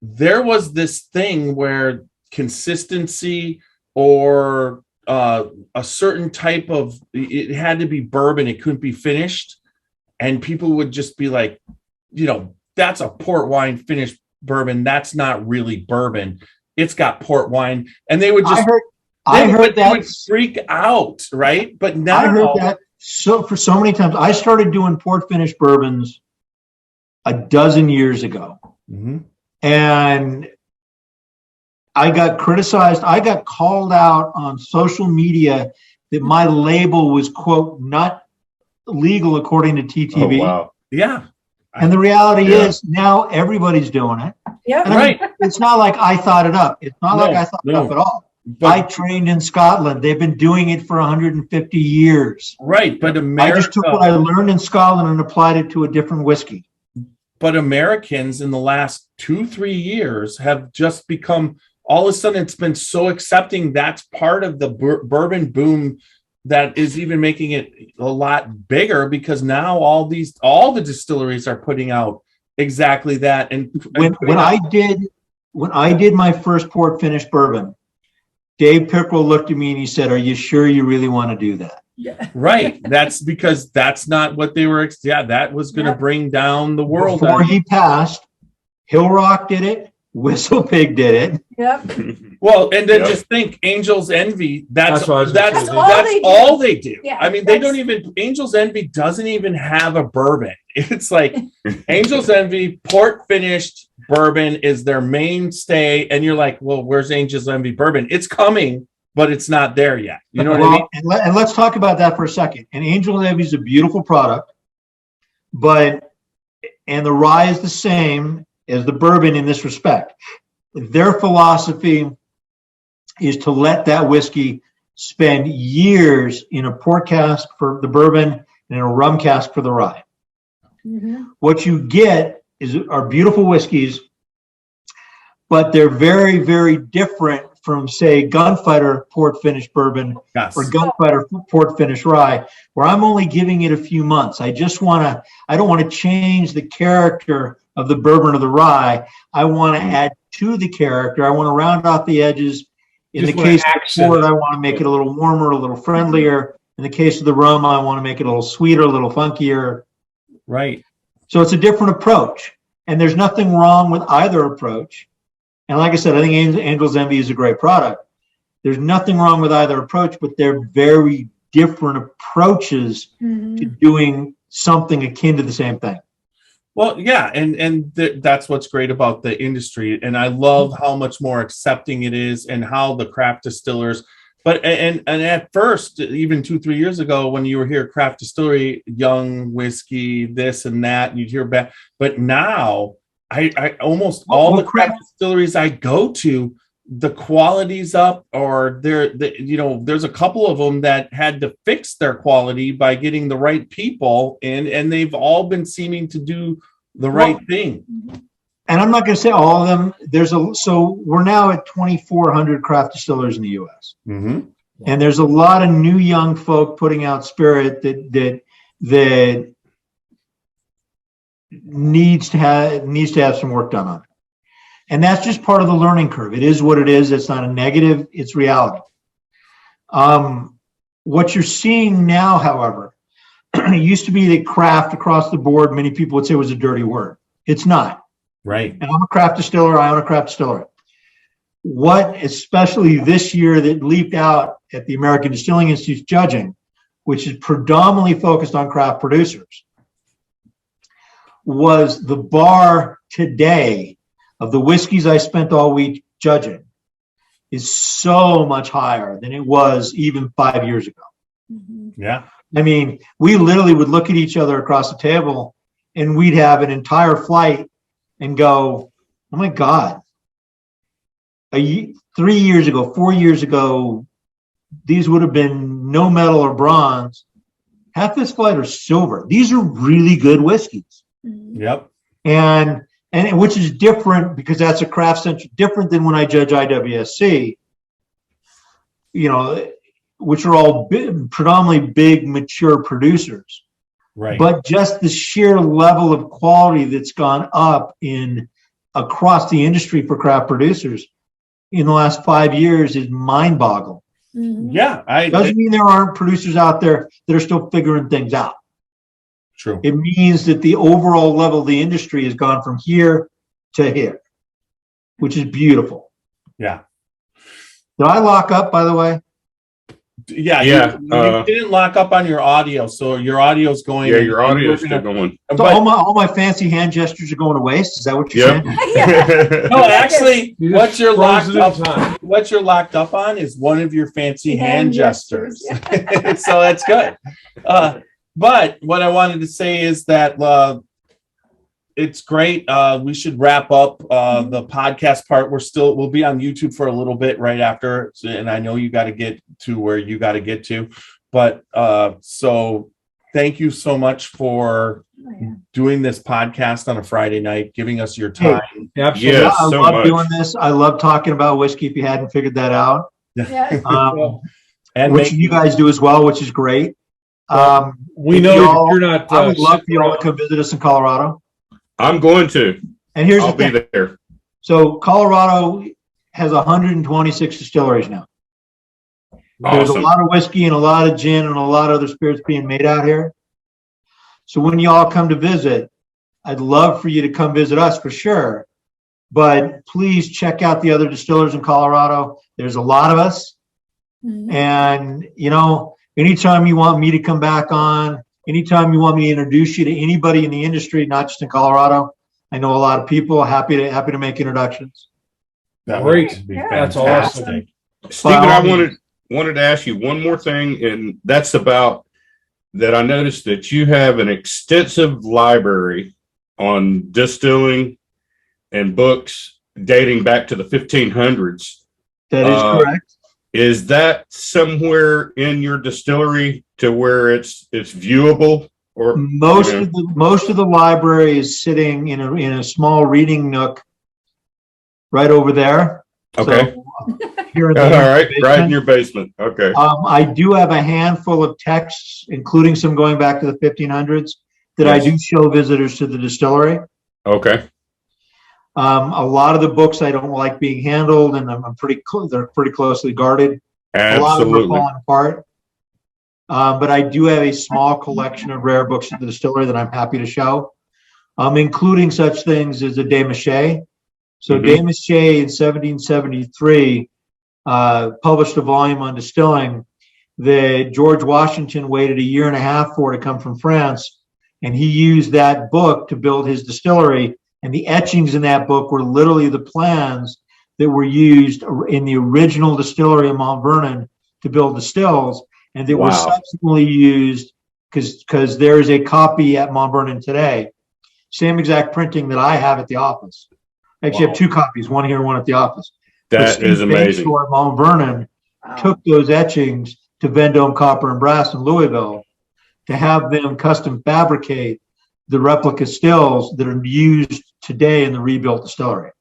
there was this thing where consistency or a certain type of, it had to be bourbon. It couldn't be finished. And people would just be like, that's a port wine finished bourbon. That's not really bourbon. It's got port wine. And they would just, I heard that would freak out. Right. But now I heard that for so many times. I started doing port finished bourbons a dozen years ago. Mm-hmm. And I got criticized. I got called out on social media that my label was, quote, not legal according to TTV. Oh, wow. Yeah. And the reality is now everybody's doing it. Yeah. Right. It's not like I thought it up. It's not like I thought it up at all. But I trained in Scotland. They've been doing it for 150 years. Right. But America, I just took what I learned in Scotland and applied it to a different whiskey. But Americans in the last 2-3 years have just become, all of a sudden it's been so accepting. That's part of the bourbon boom that is even making it a lot bigger, because now all the distilleries are putting out exactly that. And when I did my first port finished bourbon, Dave Pickrell looked at me and he said, "Are you sure you really want to do that?" Yeah. Right. That's because that's not what they were. That was going to bring down the world. Before he passed, Hill Rock did it. Whistle Pig did it. Yep. Well, and then just think, Angel's Envy. That's all they do. Yeah, I mean, they don't even. Angel's Envy doesn't even have a bourbon. It's like Angel's Envy port finished bourbon is their mainstay, and you're like, well, where's Angel's Envy bourbon? It's coming, but it's not there yet. You know what I mean? And let's talk about that for a second. And Angel's Envy is a beautiful product, and the rye is the same as the bourbon in this respect. Their philosophy is to let that whiskey spend years in a port cask for the bourbon and in a rum cask for the rye. Mm-hmm. What you get are beautiful whiskeys, but they're very, very different from, say, Gunfighter port finished bourbon or Gunfighter port finished rye, where I'm only giving it a few months. I don't want to change the character of the bourbon or the rye. I want to add to the character. I want to round off the edges. In the case of the port, I want to make it a little warmer, a little friendlier. In the case of the rum, I want to make it a little sweeter, a little funkier. Right. So it's a different approach. And there's nothing wrong with either approach. And like I said, I think Angel's Envy is a great product. There's nothing wrong with either approach, but they're very different approaches to doing something akin to the same thing. Well, yeah, and that's what's great about the industry, and I love how much more accepting it is, and how the craft distillers. But and at first, even 2-3 years ago, when you were here, craft distillery, young whiskey, this and that, and you'd hear back. But now, I almost all the craft distilleries I go to, the quality's up, or there's a couple of them that had to fix their quality by getting the right people in, and they've all been seeming to do the right thing. And I'm not going to say all of them. So we're now at 2,400 craft distillers in the U.S. Mm-hmm. And there's a lot of new young folk putting out spirit that needs to have some work done on it. And that's just part of the learning curve. It is what it is. It's not a negative. It's reality. What you're seeing now, however, it used to be that craft across the board, many people would say was a dirty word. It's not. Right. And I'm a craft distiller. I own a craft distillery. What, especially this year, that leaped out at the American Distilling Institute's judging, which is predominantly focused on craft producers, was the bar today of the whiskeys I spent all week judging is so much higher than it was even 5 years ago. Yeah. I mean, we literally would look at each other across the table and we'd have an entire flight and go, oh my God, 3 years ago, 4 years ago, these would have been no metal or bronze. Half this flight are silver. These are really good whiskeys. Yep. And which is different because that's a craft centric, different than when I judge IWSC, which are all predominantly big, mature producers. Right. But just the sheer level of quality that's gone up across the industry for craft producers in the last 5 years is mind-boggling. Yeah. Doesn't mean there aren't producers out there that are still figuring things out. True. It means that the overall level of the industry has gone from here to here, which is beautiful. Yeah. Did I lock up, by the way? Yeah. Yeah. You didn't lock up on your audio, so your audio's going. Yeah, your audio's still going. So all my fancy hand gestures are going to waste. Is that what you're saying? No, actually, what you're locked up on is one of your fancy hand gestures. So that's good. But what I wanted to say is that it's great. We should wrap up the podcast part. We'll be on YouTube for a little bit right after, and I know you got to get to where you got to get to. But so thank you so much for doing this podcast on a Friday night, giving us your time. Hey, absolutely. Yes, I love doing this. I love talking about whiskey. If you hadn't figured that out, And which you guys do as well, which is great. We know you're not. I would love for you all to come visit us in Colorado. I'm going to. And here's I'll the thing. be there. So Colorado has 126 distilleries now. There's a lot of whiskey and a lot of gin and a lot of other spirits being made out here. So when you all come to visit, I'd love for you to come visit us for sure. But please check out the other distillers in Colorado. There's a lot of us. And, anytime you want me to come back on, anytime you want me to introduce you to anybody in the industry, not just in Colorado, I know a lot of people. Happy to make introductions. Great. That's awesome. Stephen, I wanted to ask you one more thing, and that's about that. I noticed that you have an extensive library on distilling and books dating back to the 1500s. That is correct. Is that somewhere in your distillery to where it's viewable? Or most of the library is sitting in a small reading nook right over there. Okay. So, here in all right, basement. right in your basement. Okay. I do have a handful of texts, including some going back to the 1500s, that I do show visitors to the distillery. Okay. A lot of the books I don't like being handled, and they're pretty closely guarded. Absolutely. A lot of them are falling apart. But I do have a small collection of rare books at the distillery that I'm happy to show, including such things as a Desmaché. So Desmaché in 1773 published a volume on distilling that George Washington waited 1.5 years for to come from France And he used that book to build his distillery. And the etchings in that book were literally the plans that were used in the original distillery in Mount Vernon to build the stills, and they were subsequently used because there is a copy at Mount Vernon today, same exact printing that I have at the office. I actually have two copies, one here and one at the office. That is amazing. Mount Vernon took those etchings to Vendome Copper and Brass in Louisville to have them custom fabricate the replica stills that are used today in the rebuilt distillery.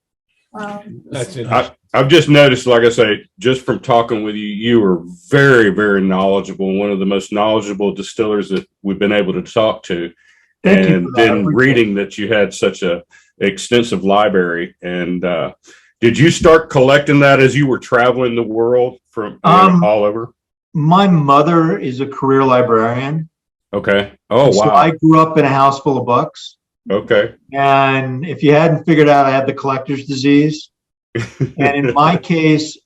That's it. I've just noticed, like I say, just from talking with you, you are very, very knowledgeable. One of the most knowledgeable distillers that we've been able to talk to. And then reading that you had such a extensive library. And did you start collecting that as you were traveling the world from all over? My mother is a career librarian. Okay. Oh, wow. So I grew up in a house full of books. Okay. And if you hadn't figured out, I had the collector's disease. And in my case,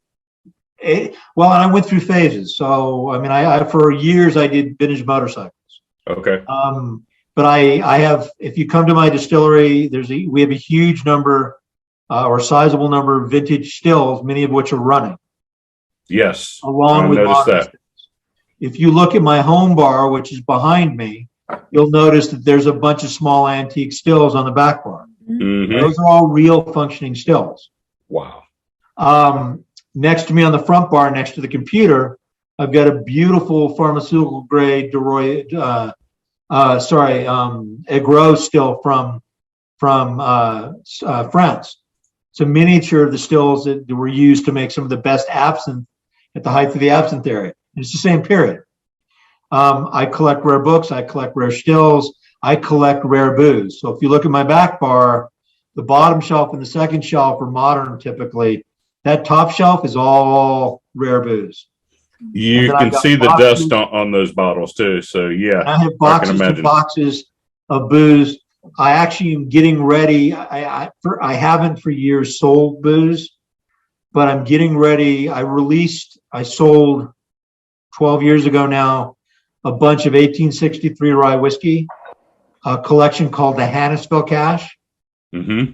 and I went through phases. So, I mean, I for years, I did vintage motorcycles. Okay. But I have, if you come to my distillery, we have a huge number or sizable number of vintage stills, many of which are running. Yes. Along with modern stills. If you look at my home bar, which is behind me, you'll notice that there's a bunch of small antique stills on the back bar. Mm-hmm. Those are all real functioning stills. Wow. Next to me on the front bar, next to the computer, I've got a beautiful pharmaceutical grade Egros still from France. It's a miniature of the stills that were used to make some of the best absinthe at the height of the absinthe era. It's the same period. I collect rare books. I collect rare stills. I collect rare booze. So if you look at my back bar, the bottom shelf and the second shelf are modern typically. That top shelf is all rare booze. You can see the dust on those bottles too. So yeah, I have boxes and boxes of booze. I actually am getting ready. I haven't for years sold booze, but I'm getting ready. I sold 12 years ago now a bunch of 1863 rye whiskey, a collection called the Hannisville Cache. Mm-hmm.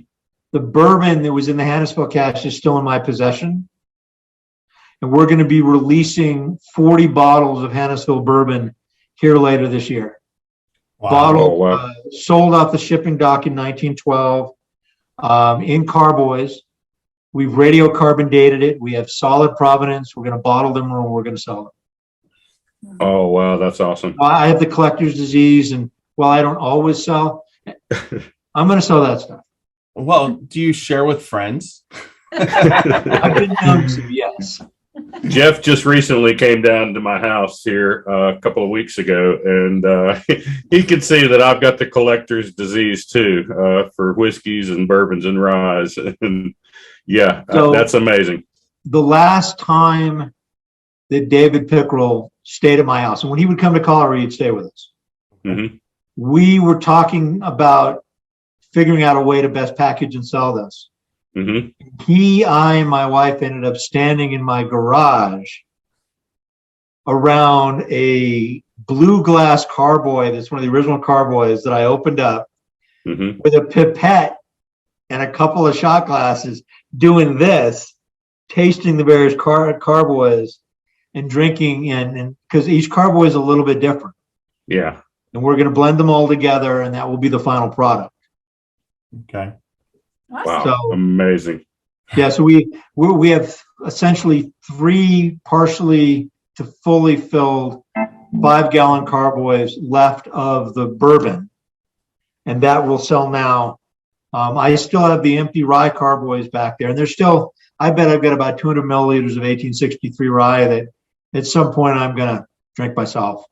The bourbon that was in the Hannisville Cache is still in my possession. And we're going to be releasing 40 bottles of Hannisville bourbon here later this year. Wow. Sold off the shipping dock in 1912 in carboys. We've radiocarbon dated it. We have solid provenance. We're going to bottle them or we're going to sell them. Oh, wow. That's awesome. I have the collector's disease, and while I don't always sell, I'm going to sell that stuff. Well, do you share with friends? I've been known to, yes. Jeff just recently came down to my house here a couple of weeks ago, and he could see that I've got the collector's disease too for whiskeys and bourbons and ryes. And yeah, so that's amazing. The last time that David Pickrell stayed at my house, and when he would come to Colorado, he'd stay with us. Mm-hmm. We were talking about figuring out a way to best package and sell this. Mm-hmm. I and my wife ended up standing in my garage around a blue glass carboy. That's one of the original carboys that I opened up with a pipette and a couple of shot glasses, doing this, tasting the various carboys and drinking, and because each carboy is a little bit different. Yeah. And we're going to blend them all together, and that will be the final product. Okay. Wow, so, amazing. Yeah, so we have essentially 3 partially to fully filled 5-gallon carboys left of the bourbon, and that will sell now. I still have the empty rye carboys back there, and there's still, I bet I've got about 200 milliliters of 1863 rye that at some point I'm going to drink myself.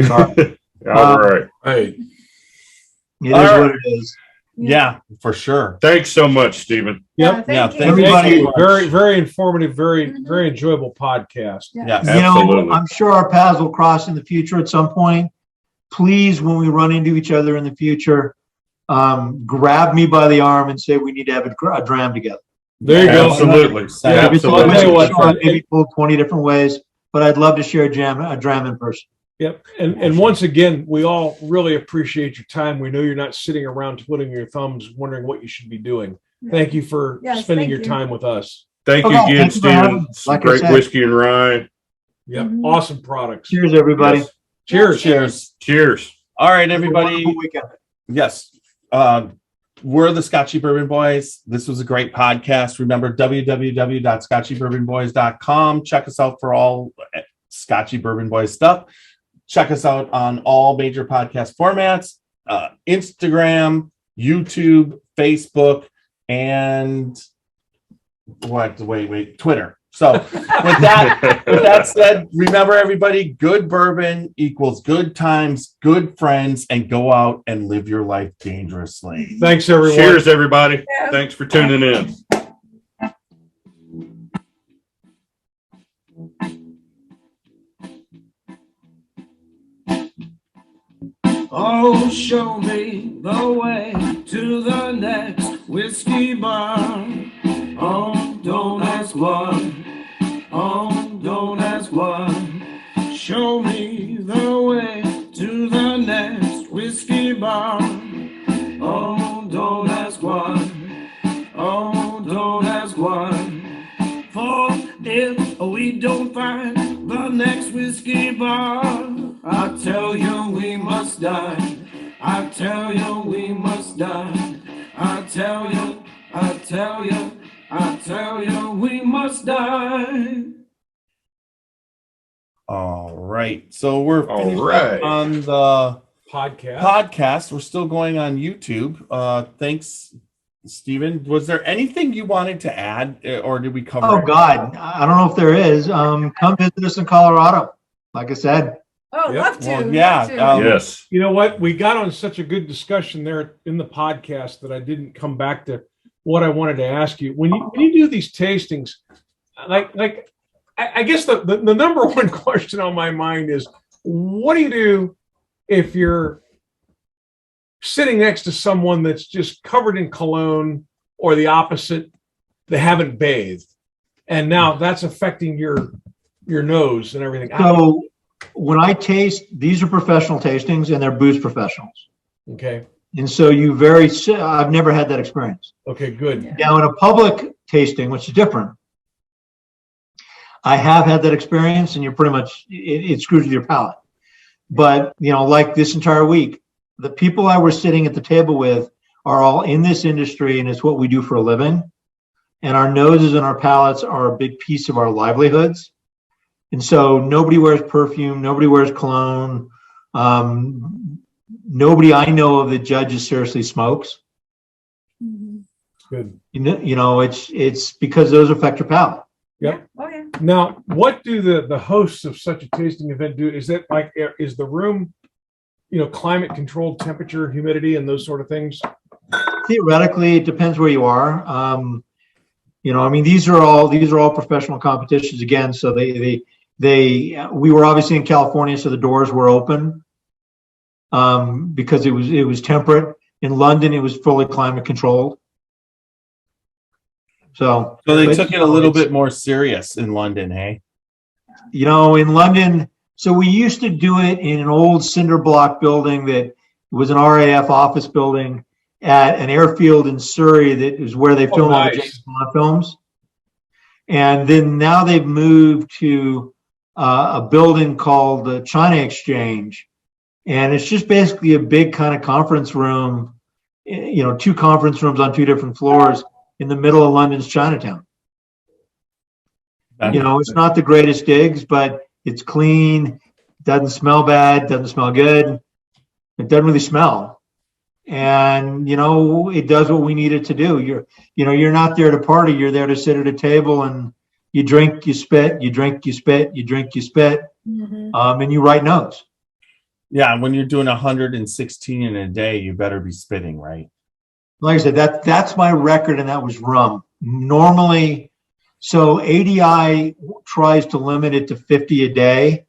Sorry. All right. Hey. It is what it is. Yeah, for sure. Thanks so much, Stephen. Yep. Thank you. Everybody, very, very informative, very enjoyable podcast. Yeah, absolutely. I'm sure our paths will cross in the future at some point. Please, when we run into each other in the future, grab me by the arm and say we need to have a dram together. There you go. Absolutely. Yeah, absolutely. Maybe pulled 20 different ways, but I'd love to share a dram in person. Yep. And once again, we all really appreciate your time. We know you're not sitting around twiddling your thumbs wondering what you should be doing. Thank you for spending your time with us. Thank you again, Steven. Some great whiskey and rye. Yep. Awesome products. Cheers, everybody. Yes. Cheers. Cheers. Cheers. All right, everybody. Weekend. Yes. We're the Scotchy Bourbon Boys. This was a great podcast. Remember, www.scotchybourbonboys.com. Check us out for all Scotchy Bourbon Boys stuff. Check us out on all major podcast formats, Instagram, YouTube, Facebook, and Twitter. So with that said, remember everybody, good bourbon equals good times, good friends, and go out and live your life dangerously. Thanks, everyone. Cheers, everybody. Thanks for tuning in. Oh, show me the way to the next whiskey bar. Oh, don't ask why. Oh, don't ask why. Show me the way to the next whiskey bar. Oh, don't ask why. Oh, don't ask why. For if we don't find the next whiskey bar, I tell you we must die. I tell you we must die. I tell you we must die. All right. So we're All finished right. up on the Podcast. We're still going on YouTube. Thanks, Steven. Was there anything you wanted to add, or did we cover Oh it? God, I don't know if there is. Come visit us in Colorado. Like I said, Oh, Yep. love to. Well, yeah, love to. Yes. You know what? We got on such a good discussion there in the podcast that I didn't come back to what I wanted to ask you. When you do these tastings, I guess the number one question on my mind is, what do you do if you're sitting next to someone that's just covered in cologne, or the opposite, they haven't bathed, and now that's affecting your nose and everything? so when I taste, these are professional tastings and they're booze professionals. Okay. And so I've never had that experience. Okay, good. Yeah. Now in a public tasting, which is different, I have had that experience, and you're pretty much, it screws with your palate. But, like this entire week, the people I was sitting at the table with are all in this industry, and it's what we do for a living. And our noses and our palates are a big piece of our livelihoods. And so nobody wears perfume, nobody wears cologne. Nobody I know of that judges seriously smokes. Mhm. Good. It's because those affect your palate. Yep. Oh, yeah. Now, what do the hosts of such a tasting event do? Is that is the room, climate controlled, temperature, humidity, and those sort of things? Theoretically, it depends where you are. These are all professional competitions again. So we were obviously in California, so the doors were open because it was temperate. In London, it was fully climate controlled. So they took it a little bit more serious in London, hey? In London, so we used to do it in an old cinder block building that was an RAF office building at an airfield in Surrey. That is where they film all the James Bond films. And then now they've moved to a building called the China Exchange. And it's just basically a big kind of conference room, two conference rooms on two different floors in the middle of London's Chinatown. It's not the greatest digs, but it's clean, doesn't smell bad, doesn't smell good. It doesn't really smell. And, it does what we need it to do. You're not there to party. You're there to sit at a table and you drink, you spit, you drink, you spit, you drink, you spit, and you write notes. Yeah, when you're doing 116 in a day, you better be spitting, right? Like I said, that's my record, and that was rum. Normally, so ADI tries to limit it to 50 a day.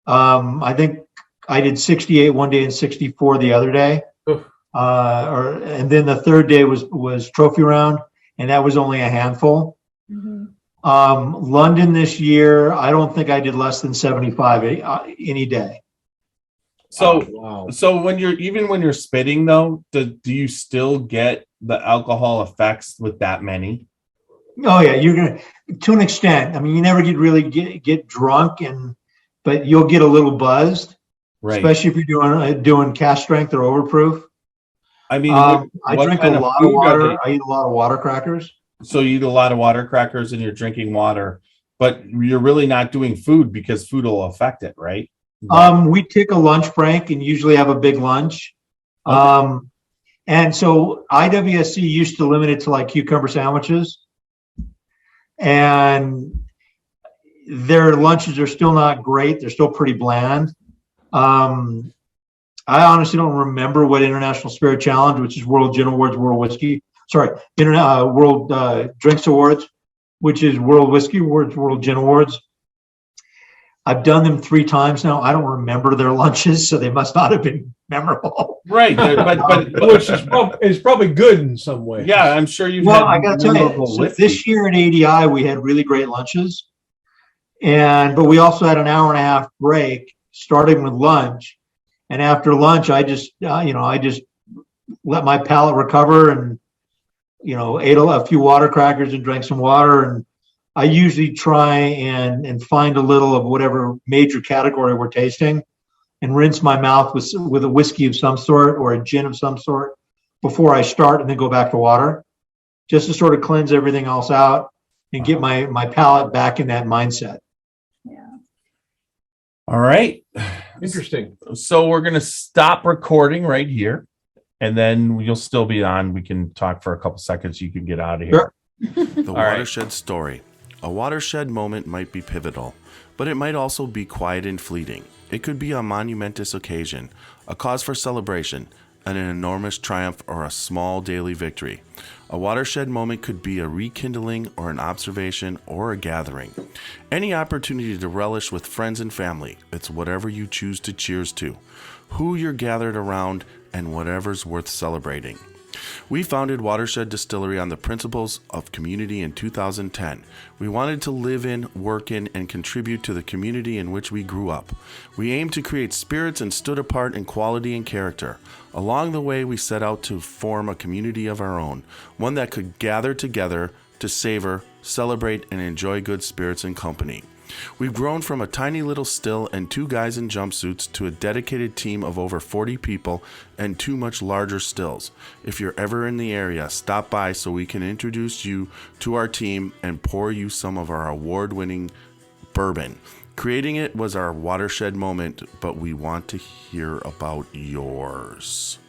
I think I did 68 one day and 64 the other day. And then the third day was trophy round, and that was only a handful. London this year, I don't think I did less than 75 any day. So, wow. so when you're spitting though, do you still get the alcohol effects with that many? Oh yeah, you're gonna to an extent. I mean, you never get drunk, but you'll get a little buzzed, Right. especially if you're doing cast strength or overproof. I mean, I drink a lot of water. I eat a lot of water crackers. So you eat a lot of water crackers and you're drinking water, but you're really not doing food because food will affect it, right? We take a lunch break and usually have a big lunch. Okay. And so IWSC used to limit it to like cucumber sandwiches. And their lunches are still not great. They're still pretty bland. I honestly don't remember what International Spirit Challenge, which is World Gin Awards, World Whiskey, World Drinks Awards, which is World Whiskey Awards, World Gin Awards. I've done them 3 times now. I don't remember their lunches, so they must not have been memorable. Right, but Which is probably good in some way. yeah, I'm sure you've Well, had I got to tell you, memorable so whiskey. this year at ADI, we had really great lunches. But we also had an hour and a half break starting with lunch. And after lunch, I just let my palate recover and, ate a few water crackers and drank some water. And I usually try and find a little of whatever major category we're tasting and rinse my mouth with a whiskey of some sort or a gin of some sort before I start, and then go back to water just to sort of cleanse everything else out and get my palate back in that mindset. All right. Interesting. So we're going to stop recording right here, and then you'll still be on. We can talk for a couple seconds. You can get out of here. Sure. The watershed story. A watershed moment might be pivotal, but it might also be quiet and fleeting. It could be a monumentous occasion, a cause for celebration, an enormous triumph, or a small daily victory. A watershed moment could be a rekindling or an observation or a gathering. Any opportunity to relish with friends and family. It's whatever you choose to cheers to, who you're gathered around, and whatever's worth celebrating. We founded Watershed Distillery on the principles of community in 2010. We wanted to live in, work in, and contribute to the community in which we grew up. We aimed to create spirits and stood apart in quality and character. Along the way, we set out to form a community of our own, one that could gather together to savor, celebrate, and enjoy good spirits and company. We've grown from a tiny little still and 2 guys in jumpsuits to a dedicated team of over 40 people and 2 much larger stills. If you're ever in the area, stop by so we can introduce you to our team and pour you some of our award-winning bourbon. Creating it was our watershed moment, but we want to hear about yours.